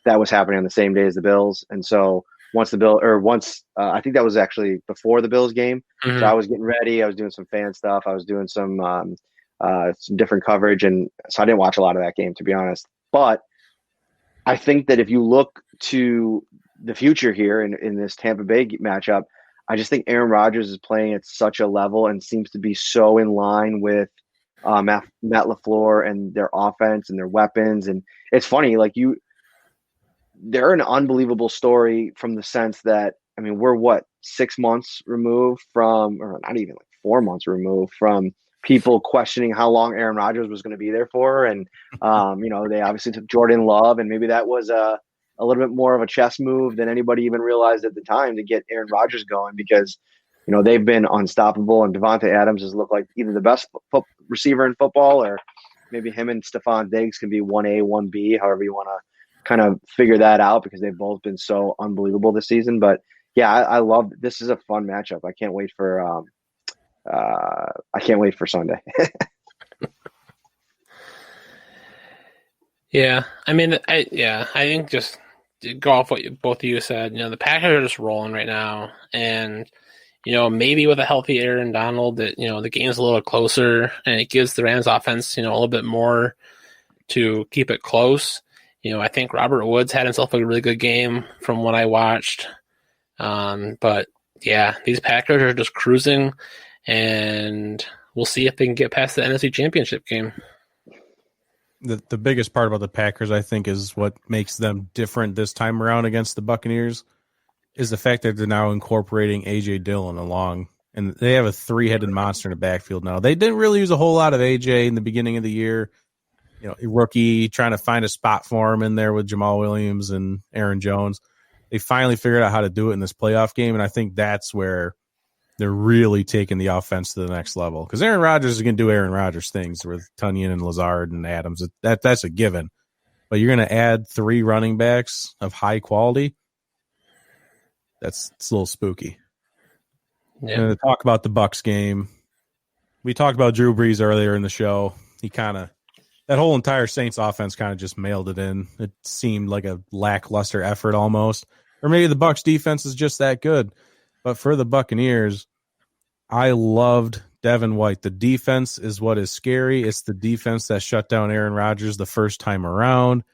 that was happening on the same day as the Bills. And so I think that was actually before the Bills game. Mm-hmm. So I was getting ready. I was doing some fan stuff. I was doing some different coverage. And so I didn't watch a lot of that game, to be honest. But I think that if you look to the future here in this Tampa Bay matchup, I just think Aaron Rodgers is playing at such a level and seems to be so in line with Matt LaFleur and their offense and their weapons. And it's funny, they're an unbelievable story from the sense that, I mean, we're 6 months removed from, or not even 4 months removed from people questioning how long Aaron Rodgers was going to be there for. And, they obviously took Jordan Love, and maybe that was a little bit more of a chess move than anybody even realized at the time to get Aaron Rodgers going because, they've been unstoppable, and Devontae Adams has looked like either the best receiver in football, or maybe him and Stephon Diggs can be 1A, 1B, however you want to kind of figure that out because they've both been so unbelievable this season. But yeah, I love this. Is a fun matchup. I can't wait for Sunday.
Yeah, I mean, I think just to go off what both of you said, the Packers are just rolling right now, and maybe with a healthy Aaron Donald, that the game's a little closer, and it gives the Rams offense a little bit more to keep it close. I think Robert Woods had himself a really good game from what I watched. But yeah, these Packers are just cruising, and we'll see if they can get past the NFC Championship game.
The biggest part about the Packers, I think, is what makes them different this time around against the Buccaneers is the fact that they're now incorporating A.J. Dillon along, and they have a three-headed monster in the backfield now. They didn't really use a whole lot of A.J. in the beginning of the year. A rookie trying to find a spot for him in there with Jamal Williams and Aaron Jones. They finally figured out how to do it in this playoff game, and I think that's where they're really taking the offense to the next level. Because Aaron Rodgers is going to do Aaron Rodgers things with Tunyon and Lazard and Adams. That's a given. But you're going to add 3 running backs of high quality. It's a little spooky. Yeah. And to talk about the Bucs game, we talked about Drew Brees earlier in the show. That whole entire Saints offense kind of just mailed it in. It seemed like a lackluster effort almost. Or maybe the Bucs defense is just that good. But for the Buccaneers, I loved Devin White. The defense is what is scary. It's the defense that shut down Aaron Rodgers the first time around.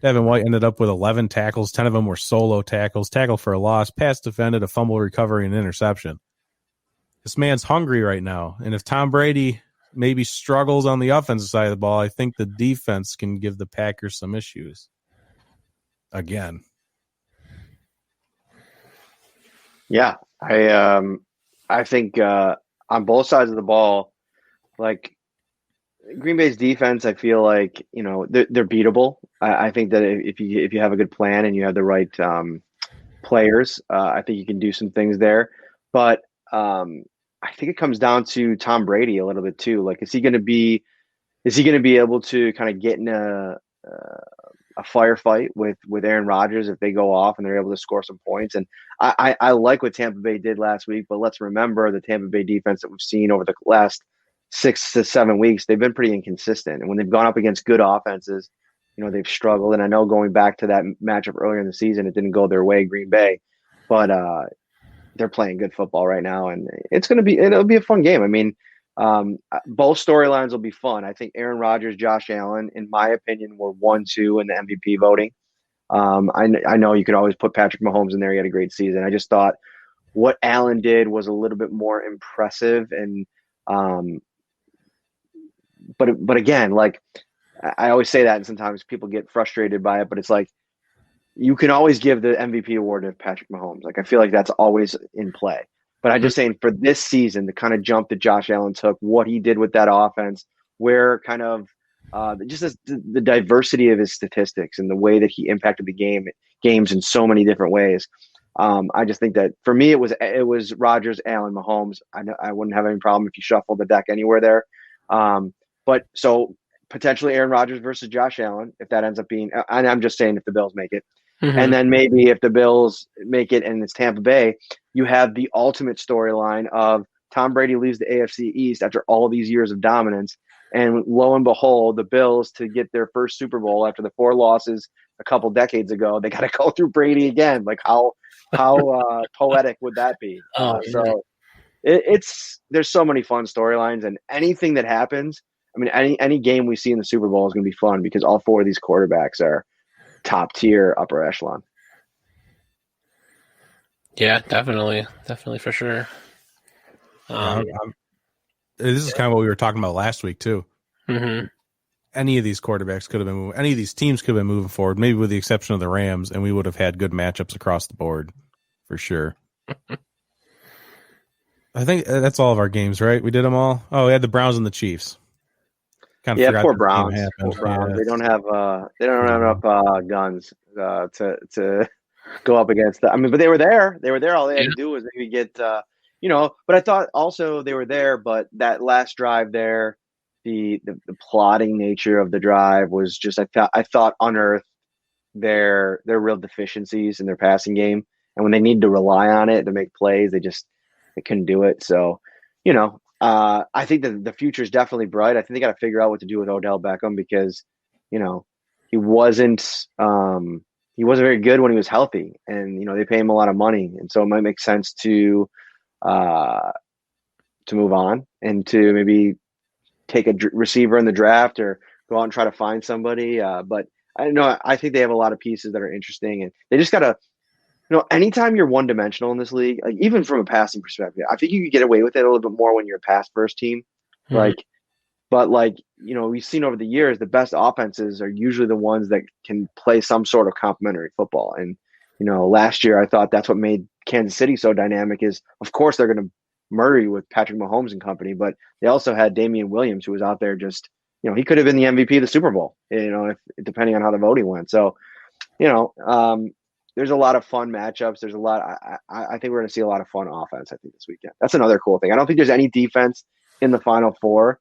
Devin White ended up with 11 tackles. 10 of them were solo tackles, tackle for a loss, pass defended, a fumble recovery, and interception. This man's hungry right now. And if Tom Brady maybe struggles on the offensive side of the ball, I think the defense can give the Packers some issues. Again.
Yeah, I think on both sides of the ball, like Green Bay's defense, I feel like they're beatable. I think that if you have a good plan and you have the right players, I think you can do some things there. But I think it comes down to Tom Brady a little bit too. Like, is he going to be able to kind of get in a firefight with Aaron Rodgers if they go off and they're able to score some points? And I like what Tampa Bay did last week, but let's remember the Tampa Bay defense that we've seen over the last 6 to 7 weeks, they've been pretty inconsistent. And when they've gone up against good offenses, they've struggled. And I know going back to that matchup earlier in the season, it didn't go their way, Green Bay, but they're playing good football right now, and it'll be a fun game. I mean, both storylines will be fun. I think Aaron Rodgers, Josh Allen, in my opinion, were 1-2 in the MVP voting. I know you could always put Patrick Mahomes in there. He had a great season. I just thought what Allen did was a little bit more impressive. And but again, like I always say that, and sometimes people get frustrated by it. But it's like you can always give the MVP award to Patrick Mahomes. Like I feel like that's always in play. But I'm just saying for this season, the kind of jump that Josh Allen took, what he did with that offense, where kind of just the diversity of his statistics and the way that he impacted the games in so many different ways. I just think that for me, it was Rodgers, Allen, Mahomes. I wouldn't have any problem if you shuffled the deck anywhere there. But so potentially Aaron Rodgers versus Josh Allen, if that ends up being, and I'm just saying if the Bills make it.
Mm-hmm.
And then maybe if the Bills make it and it's Tampa Bay, you have the ultimate storyline of Tom Brady leaves the AFC East after all these years of dominance. And lo and behold, the Bills, to get their first Super Bowl after the 4 losses a couple decades ago, they got to go through Brady again. Like how poetic would that be? So there's so many fun storylines, and anything that happens. I mean, any game we see in the Super Bowl is going to be fun because all 4 of these quarterbacks are top tier, upper echelon.
Yeah, definitely for sure.
This is kind of what we were talking about last week too.
Mm-hmm.
Any of these quarterbacks could have been moving. Any of these teams could have been moving forward, maybe with the exception of the Rams, and we would have had good matchups across the board for sure. I think that's all of our games, right? We did them all. Oh, we had the Browns and the Chiefs.
Poor Browns. Poor Browns. They don't have enough guns to go up against that. I mean, but they were there. They were there. All they had to do was maybe get But I thought also they were there. But that last drive there, the plotting nature of the drive was just I thought unearthed their real deficiencies in their passing game. And when they needed to rely on it to make plays, they couldn't do it. So, I think that the future is definitely bright. I think they got to figure out what to do with Odell Beckham because, he wasn't very good when he was healthy, and they pay him a lot of money, and so it might make sense to move on and to maybe take a receiver in the draft or go out and try to find somebody. But I don't know. I think they have a lot of pieces that are interesting, and they just got to. Anytime you're one-dimensional in this league, like even from a passing perspective, I think you could get away with it a little bit more when you're a pass-first team. Mm-hmm. We've seen over the years, the best offenses are usually the ones that can play some sort of complementary football. And, last year I thought that's what made Kansas City so dynamic is, of course, they're going to murder you with Patrick Mahomes and company, but they also had Damian Williams, who was out there just, he could have been the MVP of the Super Bowl, if depending on how the voting went. So, there's a lot of fun matchups. There's a lot. I think we're going to see a lot of fun offense, I think, this weekend. That's another cool thing. I don't think there's any defense in the Final Four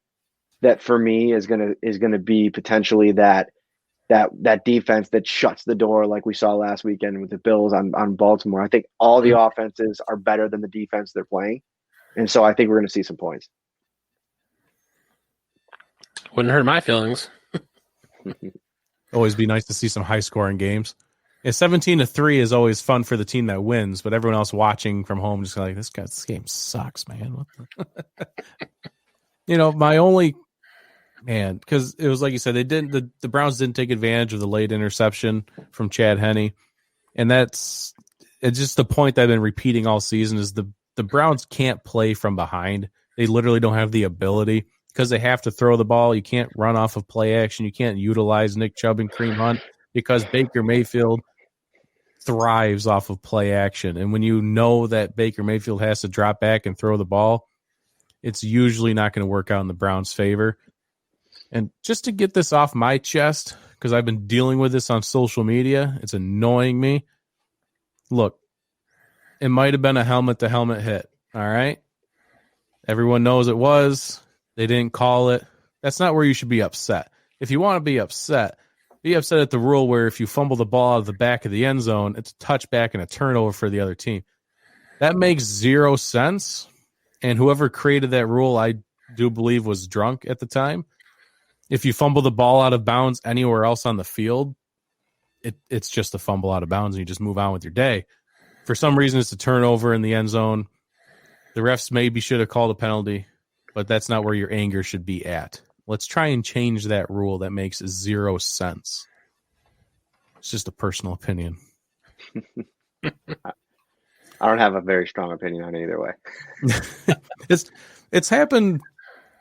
that for me is going to be potentially that defense that shuts the door like we saw last weekend with the Bills on Baltimore. I think all the offenses are better than the defense they're playing. And so I think we're going to see some points.
Wouldn't hurt my feelings.
Always be nice to see some high scoring games. Yeah, 17-3 is always fun for the team that wins, but everyone else watching from home just like, this game sucks, man. My only because it was like you said, the Browns didn't take advantage of the late interception from Chad Henne, and it's just the point that I've been repeating all season is the Browns can't play from behind. They literally don't have the ability because they have to throw the ball. You can't run off of play action. You can't utilize Nick Chubb and Kareem Hunt because Baker Mayfield thrives off of play action. And when you know that Baker Mayfield has to drop back and throw the ball, it's usually not going to work out in the Browns' favor. And just to get this off my chest, because I've been dealing with this on social media, it's annoying me. Look, it might have been a helmet-to-helmet hit, all right? Everyone knows it was. They didn't call it. That's not where you should be upset. If you want to be upset at the rule where if you fumble the ball out of the back of the end zone, it's a touchback and a turnover for the other team. That makes zero sense. And whoever created that rule, I do believe, was drunk at the time. If you fumble the ball out of bounds anywhere else on the field, it's just a fumble out of bounds and you just move on with your day. For some reason, it's a turnover in the end zone. The refs maybe should have called a penalty, but that's not where your anger should be at. Let's try and change that rule. That makes zero sense. It's just a personal opinion.
I don't have a very strong opinion on it either way.
It's happened.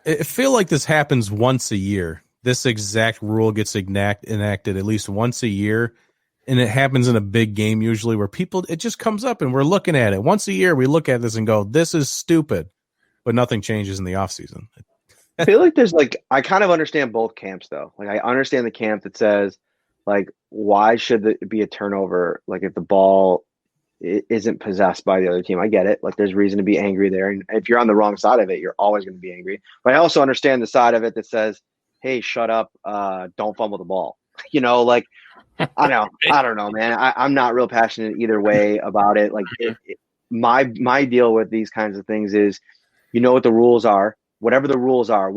I feel like this happens once a year. This exact rule gets enacted at least once a year, and it happens in a big game usually where it just comes up and we're looking at it. Once a year we look at this and go, this is stupid, but nothing changes in the offseason.
I feel like I kind of understand both camps though. Like I understand the camp that says like, why should it be a turnover? Like if the ball isn't possessed by the other team. I get it. Like there's reason to be angry there. And if you're on the wrong side of it, you're always going to be angry. But I also understand the side of it that says, hey, shut up. Don't fumble the ball. Like I don't know, man. I'm not real passionate either way about it. Like my deal with these kinds of things is, what the rules are, whatever the rules are,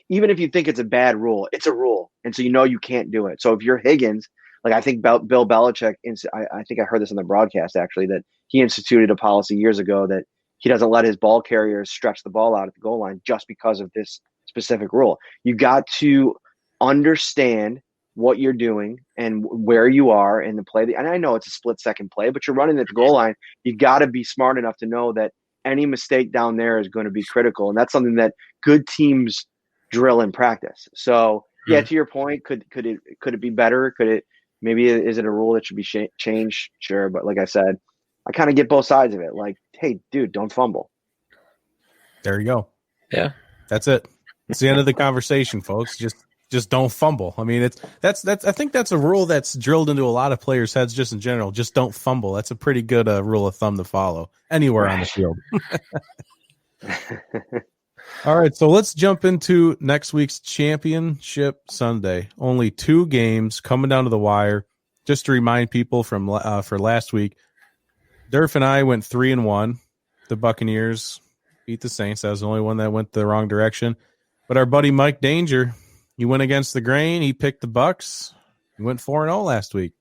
even if you think it's a bad rule, it's a rule. And so, you can't do it. So if you're Higgins, like I think Bill Belichick, I think I heard this on the broadcast actually, that he instituted a policy years ago that he doesn't let his ball carriers stretch the ball out at the goal line just because of this specific rule. You got to understand what you're doing and where you are in the play. And I know it's a split-second play, but you're running at the goal line. You got to be smart enough to know that any mistake down there is going to be critical, and that's something that good teams drill in practice. So, yeah, to your point, could it be better? Maybe is it a rule that should be changed? Sure. But like I said, I kind of get both sides of it. Like, hey, dude, don't fumble.
There you go.
Yeah.
That's it. It's the end of the conversation, folks. Just don't fumble. I mean, I think that's a rule that's drilled into a lot of players' heads just in general. Just don't fumble. That's a pretty good rule of thumb to follow anywhere on the field. All right, so let's jump into next week's Championship Sunday. Only 2 games coming down to the wire. Just to remind people for last week, Durf and I went 3-1. The Buccaneers beat the Saints. That was the only one that went the wrong direction. But our buddy Mike Danger, he went against the grain. He picked the Bucs. He went 4-0 last week.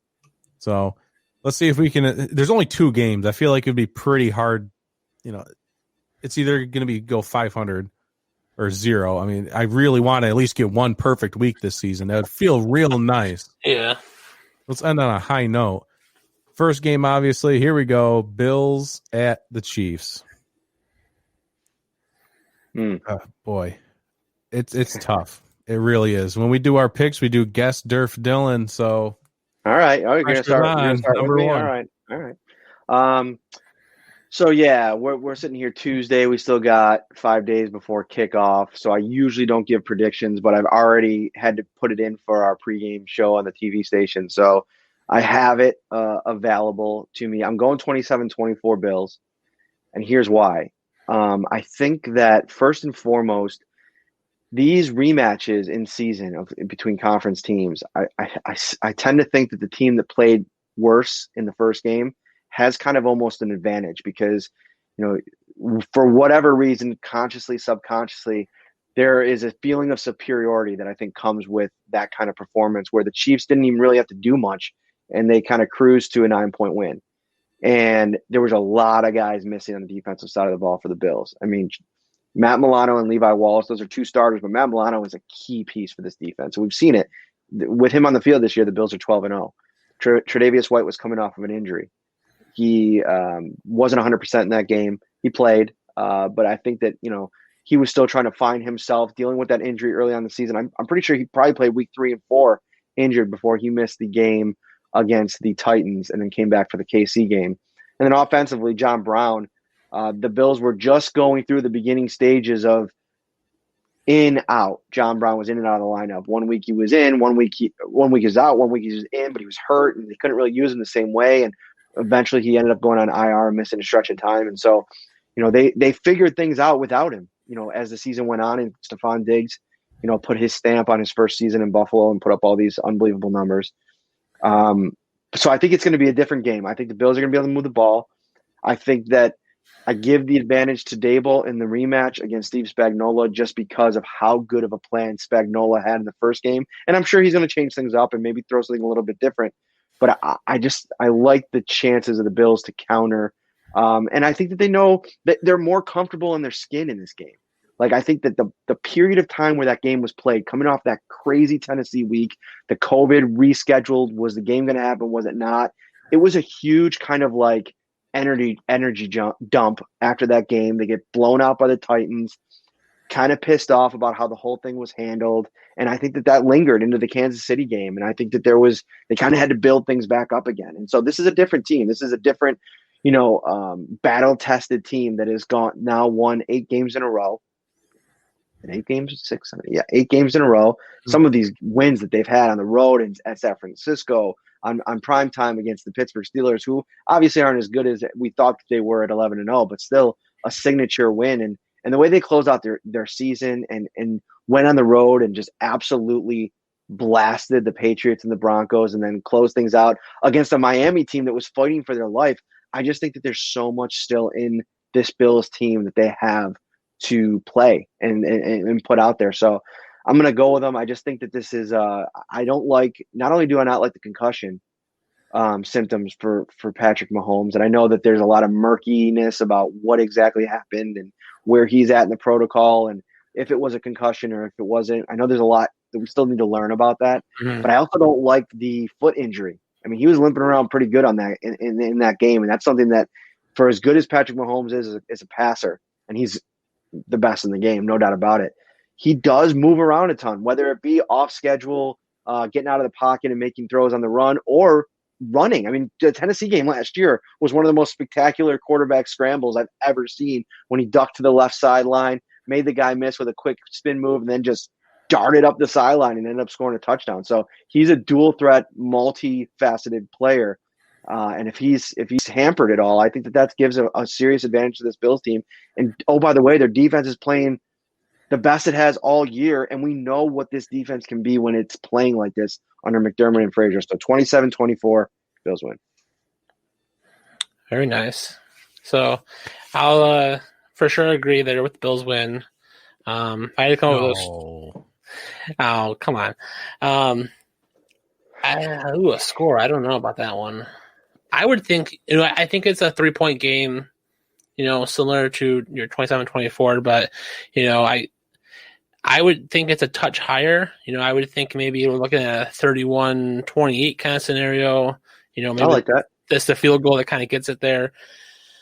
So let's see if we can. There's only 2 games. I feel like it'd be pretty hard. It's either going to be go 500 or 0. I mean, I really want to at least get one perfect week this season. That would feel real nice.
Yeah.
Let's end on a high note. First game, obviously. Here we go. Bills at the Chiefs. Boy, it's tough. It really is. When we do our picks, we do guess Durf Dillon. So,
all right. Oh, you're gonna start
number
with me?
1.
All right. So yeah, we're sitting here Tuesday. We still got 5 days before kickoff. So I usually don't give predictions, but I've already had to put it in for our pregame show on the TV station. So I have it available to me. I'm going 27-24 Bills, and here's why. I think that first and foremost, these rematches in season between conference teams, I tend to think that the team that played worse in the first game has kind of almost an advantage because, for whatever reason, consciously, subconsciously, there is a feeling of superiority that I think comes with that kind of performance where the Chiefs didn't even really have to do much and they kind of cruised to a 9-point win. And there was a lot of guys missing on the defensive side of the ball for the Bills. I mean, Matt Milano and Levi Wallace, those are 2 starters, but Matt Milano is a key piece for this defense. And we've seen it. With him on the field this year, the Bills are 12-0. Tre'Davious White was coming off of an injury. He wasn't 100% in that game. He played, but I think that, he was still trying to find himself, dealing with that injury early on in the season. I'm pretty sure he probably played week 3 and 4 injured before he missed the game against the Titans and then came back for the KC game. And then offensively, John Brown, the Bills were just going through the beginning stages of in, out. John Brown was in and out of the lineup. 1 week he was in, 1 week he's out, 1 week he was in, but he was hurt and they couldn't really use him the same way. And eventually he ended up going on IR and missing a stretch of time. And so, they figured things out without him, as the season went on, and Stephon Diggs, put his stamp on his first season in Buffalo and put up all these unbelievable numbers. So I think it's going to be a different game. I think the Bills are going to be able to move the ball. I think that I give the advantage to Dable in the rematch against Steve Spagnuolo just because of how good of a plan Spagnuolo had in the first game. And I'm sure he's going to change things up and maybe throw something a little bit different. But I like the chances of the Bills to counter. And I think that they know that they're more comfortable in their skin in this game. Like, I think that the period of time where that game was played, coming off that crazy Tennessee week, the COVID rescheduled, was the game going to happen? Was it not? It was a huge kind of like energy dump after that game. They get blown out by the Titans, kind of pissed off about how the whole thing was handled. And I think that lingered into the Kansas City game. And I think that they kind of had to build things back up again. And so this is a different team. This is a different, battle-tested team that has won 8 games in a row. 8 games, 6, 7, 8 games in a row. Some of these wins that they've had on the road and at San Francisco on prime time against the Pittsburgh Steelers, who obviously aren't as good as we thought they were at 11-0, but still a signature win. And the way they closed out their season and went on the road and just absolutely blasted the Patriots and the Broncos and then closed things out against a Miami team that was fighting for their life. I just think that there's so much still in this Bills team that they have to play and put out there. So I'm going to go with them. I just think that this is not only do I not like the concussion symptoms for Patrick Mahomes, and I know that there's a lot of murkiness about what exactly happened and where he's at in the protocol and if it was a concussion or if it wasn't. I know there's a lot that we still need to learn about that, but I also don't like the foot injury. I mean, he was limping around pretty good on that in that game, and that's something that, for as good as Patrick Mahomes is as a passer, and he's the best in the game, no doubt about it, he does move around a ton, whether it be off schedule, getting out of the pocket and making throws on the run, or running. I mean, the Tennessee game last year was one of the most spectacular quarterback scrambles I've ever seen, when he ducked to the left sideline, made the guy miss with a quick spin move, and then just darted up the sideline and ended up scoring a touchdown. So he's a dual threat, multifaceted player. And if he's hampered at all, I think that gives a serious advantage to this Bills team. And, oh, by the way, their defense is playing the best it has all year, and we know what this defense can be when it's playing like this under McDermott and Frazier. So 27-24, Bills win.
Very nice. So I'll for sure agree there with the Bills win. I had to come up with this. Oh, come on. A score. I don't know about that one. I would think, I think it's a 3-point game, similar to your 27-24, but, I would think it's a touch higher. I would think maybe we're looking at a 31-28 kind of scenario. Maybe
I like that.
That's the field goal that kind of gets it there.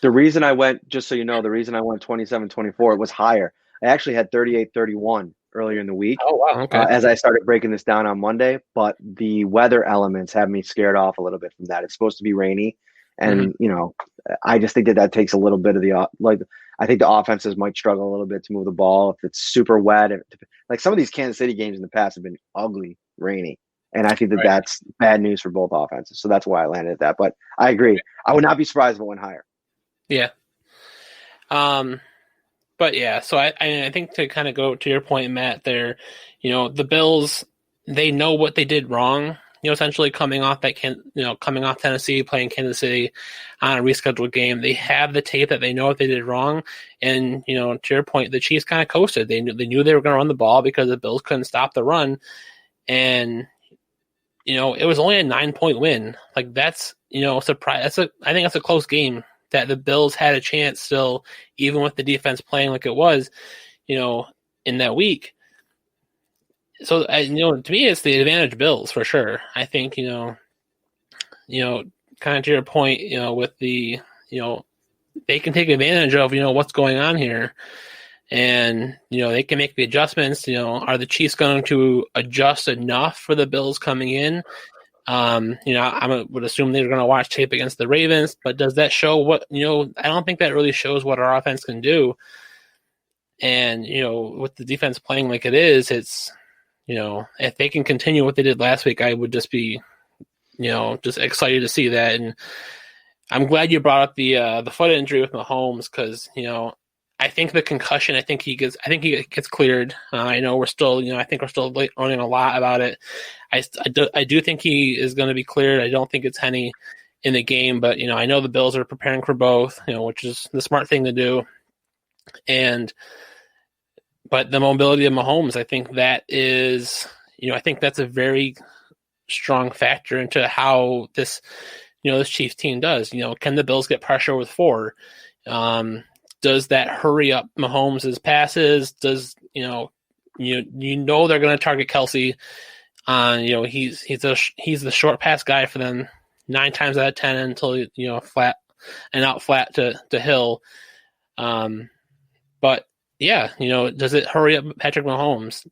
The reason I went 27-24, it was higher. I actually had 38-31 earlier in the week.
Oh, wow. Okay.
As I started breaking this down on Monday, but the weather elements have me scared off a little bit from that. It's supposed to be rainy. And, I just think that takes a little bit of I think the offenses might struggle a little bit to move the ball if it's super wet. Like some of these Kansas City games in the past have been ugly, rainy. And I think that's bad news for both offenses. So that's why I landed at that. But I agree. I would not be surprised if it went higher.
Yeah. But yeah, so I think to kind of go to your point, Matt, there, the Bills, they know what they did wrong. Essentially coming off Tennessee, playing Kansas City on a rescheduled game, they have the tape that they know what they did wrong. And to your point, the Chiefs kind of coasted. They knew they were going to run the ball because the Bills couldn't stop the run, and it was only a 9-point win. Like that's surprise. I think that's a close game that the Bills had a chance still, even with the defense playing like it was, in that week. So, to me, it's the advantage Bills for sure. I think, kind of to your point, with the, they can take advantage of, what's going on here. And, they can make the adjustments. Are the Chiefs going to adjust enough for the Bills coming in? I would assume they're going to watch tape against the Ravens, but does that show what, I don't think that really shows what our offense can do. And, with the defense playing like it is, it's, if they can continue what they did last week, I would just be, just excited to see that. And I'm glad you brought up the foot injury with Mahomes because, I think the concussion, I think he gets cleared. I know we're still, I think we're still learning a lot about it. I do think he is going to be cleared. I don't think it's any in the game, but, I know the Bills are preparing for both, which is the smart thing to do. But the mobility of Mahomes, I think that is, I think that's a very strong factor into how this, this Chiefs team does. Can the Bills get pressure with 4? Does that hurry up Mahomes' passes? Does, they're going to target Kelsey on, he's the short pass guy for them 9 times out of 10 until, and out flat to Hill. But yeah, does it hurry up Patrick Mahomes?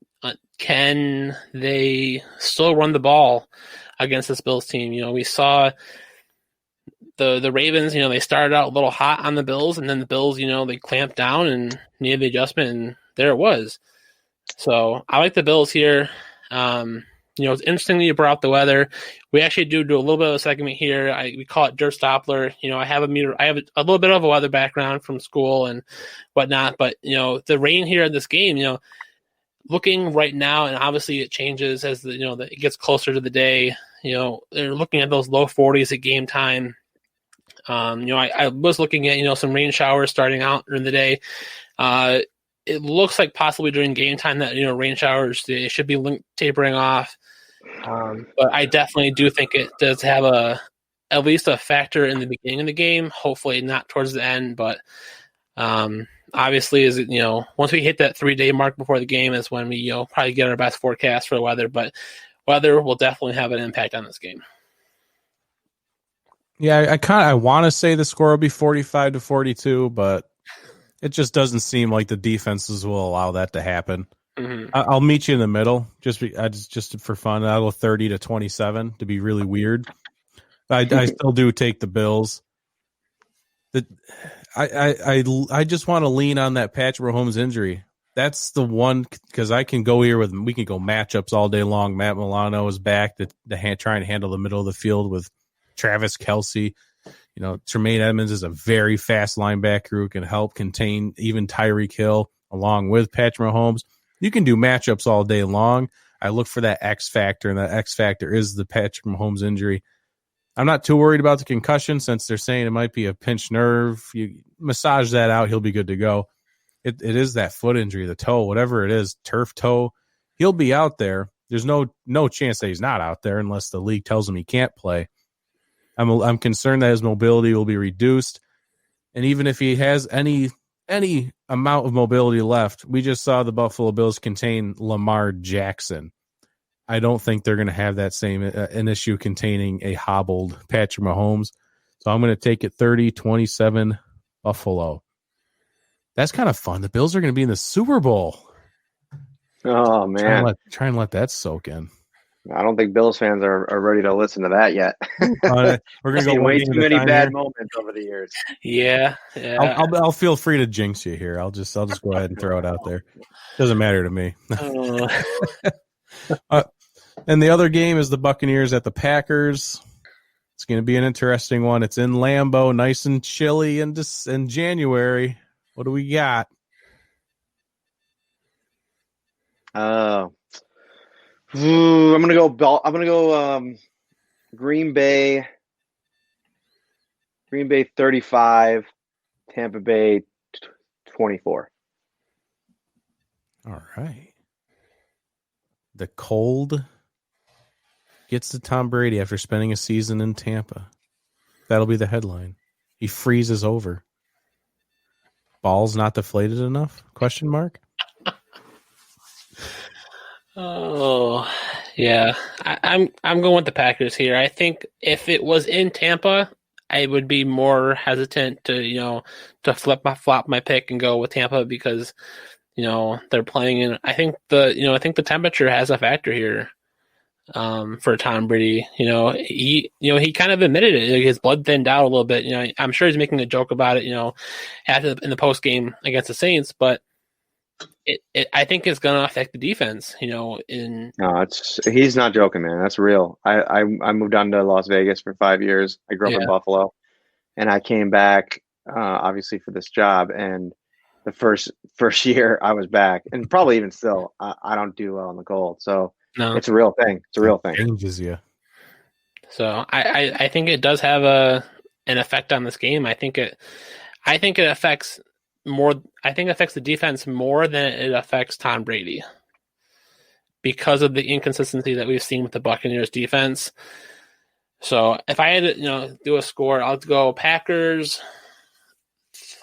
Can they still run the ball against this Bills team? We saw the Ravens, they started out a little hot on the Bills, and then the Bills, they clamped down and needed the adjustment, and there it was. So I like the Bills here. It's interesting that you brought up the weather. We actually do a little bit of a segment here. We call it Dirt Doppler. I have a little bit of a weather background from school and whatnot, but the rain here in this game, looking right now, and obviously it changes as it gets closer to the day. They're looking at those low 40s at game time. I was looking at some rain showers starting out during the day. It looks like possibly during game time that rain showers, they should be tapering off. But I definitely do think it does have at least a factor in the beginning of the game. Hopefully not towards the end, but obviously once we hit that 3-day mark before the game is when we probably get our best forecast for the weather. But weather will definitely have an impact on this game.
Yeah, I want to say the score will be 45-42, but it just doesn't seem like the defenses will allow that to happen.
Mm-hmm.
I'll meet you in the middle, just for fun. I'll go 30-27 to be really weird. I still do take the Bills. I just want to lean on that Patrick Mahomes injury. That's the one, because I can go here we can go matchups all day long. Matt Milano is back to try and handle the middle of the field with Travis Kelce. Tremaine Edmonds is a very fast linebacker who can help contain even Tyreek Hill along with Patrick Mahomes. You can do matchups all day long. I look for that X factor, and that X factor is the Patrick Mahomes injury. I'm not too worried about the concussion since they're saying it might be a pinched nerve. You massage that out, he'll be good to go. It is that foot injury, the toe, whatever it is, turf toe. He'll be out there. There's no chance that he's not out there unless the league tells him he can't play. I'm concerned that his mobility will be reduced, and even if he has any amount of mobility left, we just saw the Buffalo Bills contain Lamar Jackson. I don't think they're going to have that same an issue containing a hobbled Patrick Mahomes. So I'm going to take it 30-27 Buffalo. That's kind of fun. The Bills are going to be in the Super Bowl.
Oh man,
try and let that soak in.
I don't think Bills fans are ready to listen to that yet.
We're going to go
way too many bad moments over the years.
Yeah.
I'll feel free to jinx you here. I'll just go ahead and throw it out there. Doesn't matter to me. And the other game is the Buccaneers at the Packers. It's going to be an interesting one. It's in Lambeau, nice and chilly in January. What do we got?
I'm gonna go Green Bay 35, Tampa Bay 24.
All right. The cold gets to Tom Brady after spending a season in Tampa. That'll be the headline. He freezes over. Balls not deflated enough? Question mark.
Oh, yeah. I'm going with the Packers here. I think if it was in Tampa, I would be more hesitant to flop my pick and go with Tampa because they're playing in. I think the temperature has a factor here for Tom Brady. He kind of admitted it. Like, his blood thinned out a little bit. I'm sure he's making a joke about it. In the post game against the Saints, but. I think it's going to affect the defense, No,
he's not joking, man. That's real. I moved on to Las Vegas for 5 years. I grew up in Buffalo, and I came back, obviously for this job. And the first year I was back, and probably even still, I don't do well in the cold. So it's a real thing. It's a real thing.
Changes you.
So I think it does have an effect on this game. I think it affects. I think it affects the defense more than it affects Tom Brady because of the inconsistency that we've seen with the Buccaneers defense. So if I had to, do a score, I'll go Packers.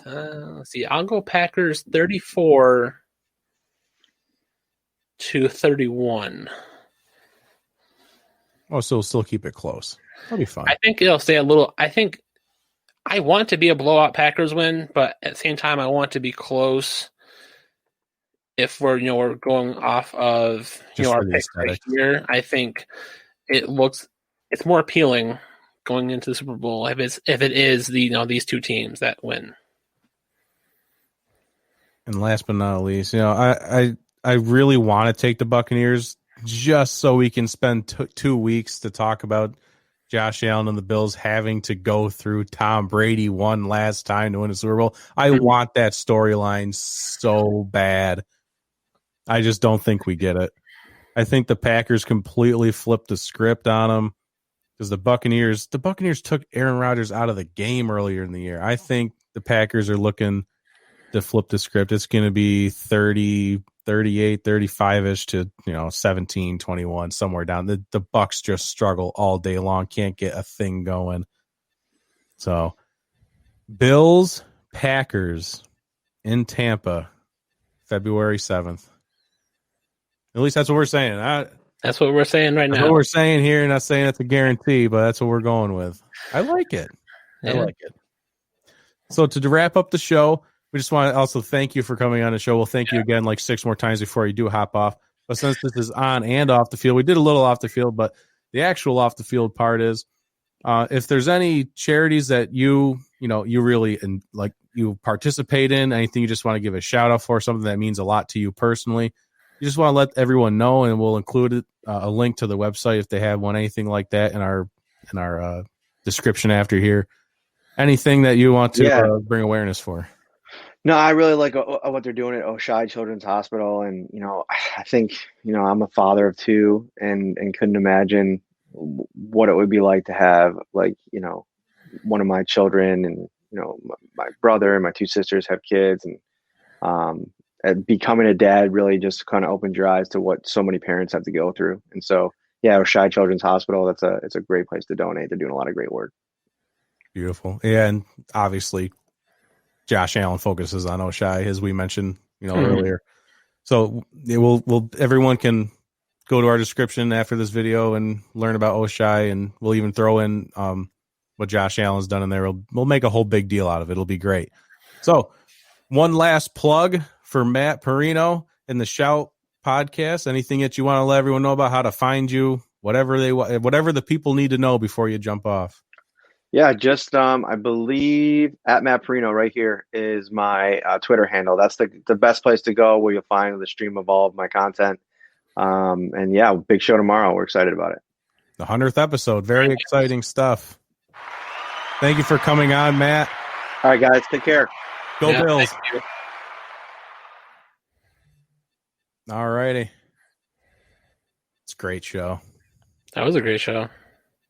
Let's see. I'll go Packers 34-31.
Oh, so we'll still keep it close. That'll be fine.
I think it'll stay a little. I think I want to be a blowout Packers win, but at the same time, I want to be close. If we're going off of our picks right here, I think it's more appealing going into the Super Bowl if it is these two teams that win.
And last but not least, I really want to take the Buccaneers just so we can spend 2 weeks to talk about Josh Allen and the Bills having to go through Tom Brady one last time to win a Super Bowl. I want that storyline so bad. I just don't think we get it. I think the Packers completely flipped the script on them because the Buccaneers took Aaron Rodgers out of the game earlier in the year. I think the Packers are looking to flip the script. It's going to be 30, 38, 35-ish to 17, 21, somewhere down. The Bucs just struggle all day long, can't get a thing going. So Bills, Packers in Tampa, February 7th. At least that's what we're saying.
That's what we're saying right now.
That's what we're saying here. Not saying it's a guarantee, but that's what we're going with. I like it.
Yeah.
I like it. So to wrap up the show, we just want to also thank you for coming on the show. We'll thank you again like 6 more times before you do hop off. But since this is on and off the field, we did a little off the field, but the actual off the field part is if there's any charities that you really like you participate in, anything you just want to give a shout out for, something that means a lot to you personally, you just want to let everyone know, and we'll include a link to the website if they have one, anything like that in our description after here. Anything that you want to bring awareness for?
No, I really like what they're doing at Oshai Children's Hospital, and I think I'm a father of 2, and couldn't imagine what it would be like to have one of my children and my brother and my 2 sisters have kids, and becoming a dad really just kind of opened your eyes to what so many parents have to go through. And so, Oshai Children's Hospital, it's a great place to donate. They're doing a lot of great work.
Beautiful. Yeah, and obviously Josh Allen focuses on Oshai, as we mentioned, earlier. So everyone can go to our description after this video and learn about Oshai, and we'll even throw in what Josh Allen's done in there. We'll make a whole big deal out of it. It'll be great. So one last plug for Matt Parino and the Shout podcast. Anything that you want to let everyone know about, how to find you, whatever the people need to know before you jump off.
Yeah, just I believe at Matt Parino right here is my Twitter handle. That's the best place to go, where you'll find the stream of all of my content. And yeah, big show tomorrow. We're excited about it.
The 100th episode. Very exciting stuff. Thank you for coming on, Matt.
All right, guys. Take care.
Go Bills. All righty. It's a great show.
That was a great show.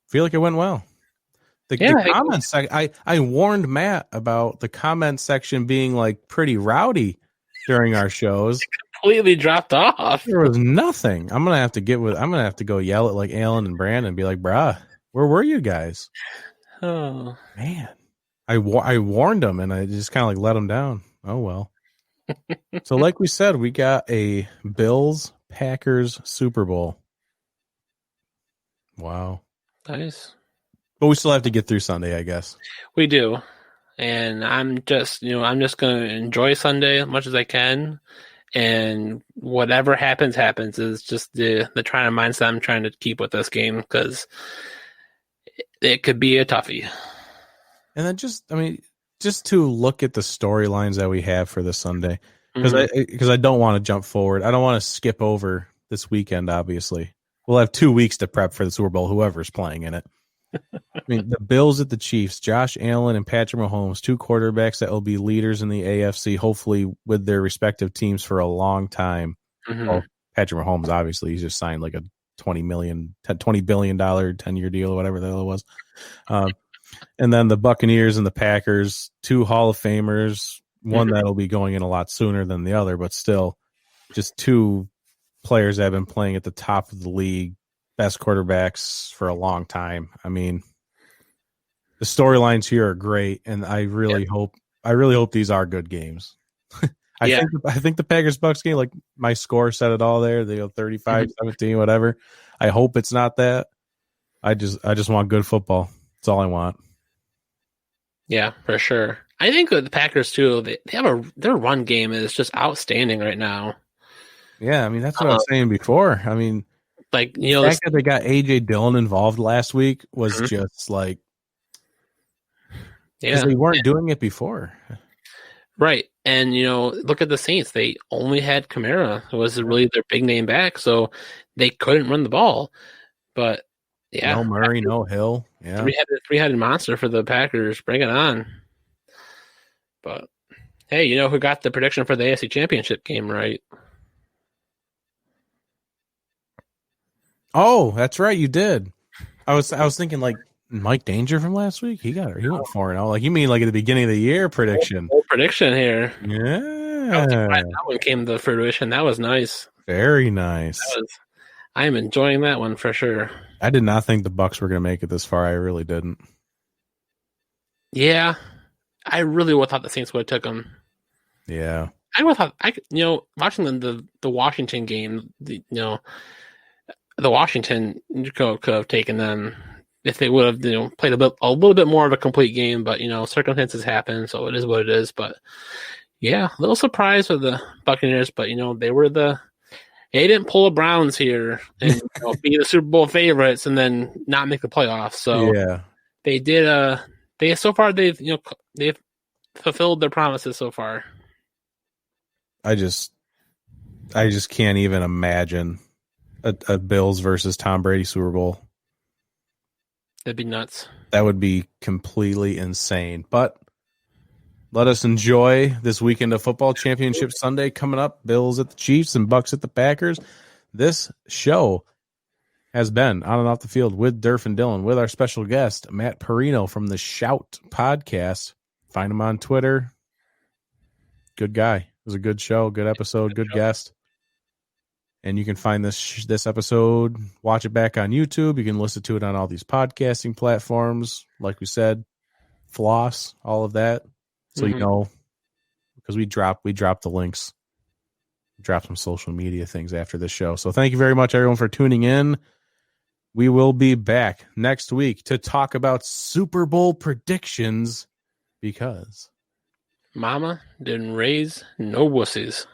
Feel like it went well. The comments, I warned Matt about the comment section being like pretty rowdy during our shows.
It completely dropped off.
There was nothing. I'm gonna have to go yell at like Alan and Brandon and be like, bruh, where were you guys?
Oh
man. I warned them, and I just kind of like let them down. Oh well. So like we said, we got a Bills Packers Super Bowl. Wow.
Nice.
But we still have to get through Sunday, I guess.
We do. And I'm just going to enjoy Sunday as much as I can. And whatever happens is just the trying to mindset I'm trying to keep with this game, because it could be a toughie. And
then just to look at the storylines that we have for this Sunday, because I don't want to jump forward. I don't want to skip over this weekend, obviously. We'll have 2 weeks to prep for the Super Bowl, whoever's playing in it. I mean, the Bills at the Chiefs, Josh Allen and Patrick Mahomes, 2 quarterbacks that will be leaders in the AFC, hopefully with their respective teams for a long time. Well, Patrick Mahomes, obviously, he's just signed like a $20 billion 10-year deal or whatever the hell it was. And then the Buccaneers and the Packers, 2 Hall of Famers, one that'll be going in a lot sooner than the other, but still just 2 players that have been playing at the top of the league, best quarterbacks for a long time. I mean, the storylines here are great, and I really hope these are good games. I think the Packers Bucks game, like my score said it all there. They go 35-17, whatever. I hope it's not that. I just want good football. That's all I want.
Yeah, for sure. I think that the Packers too. They have their run game is just outstanding right now.
Yeah, I mean that's what I was saying before. I mean,
Like
the fact that they got AJ Dillon involved last week was just like, because they weren't doing it before.
Right. And, look at the Saints. They only had Kamara, who was really their big name back, so they couldn't run the ball. But, yeah.
No Murray, no Hill. Yeah.
Three-headed monster for the Packers. Bring it on. But, hey, who got the prediction for the AFC Championship game right?
Oh, that's right. You did. I was thinking like Mike Danger from last week. He went 4-0. Like, you mean like at the beginning of the year prediction?
Whole prediction here.
Yeah.
That one came to fruition. That was nice.
Very nice.
I am enjoying that one for sure.
I did not think the Bucs were going to make it this far. I really didn't.
Yeah, I really would have thought the Saints would have took them.
Yeah,
I would have thought. Watching the Washington game, the Washington could have taken them if they would have played a little bit more of a complete game. But circumstances happen, so it is what it is. But yeah, a little surprised with the Buccaneers, but they didn't pull the Browns here and be the Super Bowl favorites and then not make the playoffs. So
yeah,
they did. They've fulfilled their promises so far.
I just can't even imagine a Bills versus Tom Brady Super Bowl.
That'd be nuts.
That would be completely insane. But let us enjoy this weekend of football. Championship Sunday coming up. Bills at the Chiefs and Bucs at the Packers. This show has been On and Off the Field with Durf and Dylan, with our special guest, Matt Parino from the Shout podcast. Find him on Twitter. Good guy. It was a good show, good episode, good guest. And you can find this episode, watch it back on YouTube. You can listen to it on all these podcasting platforms. Like we said, Floss, all of that. So because we dropped the links, drop some social media things after this show. So thank you very much, everyone, for tuning in. We will be back next week to talk about Super Bowl predictions because
Mama didn't raise no wussies.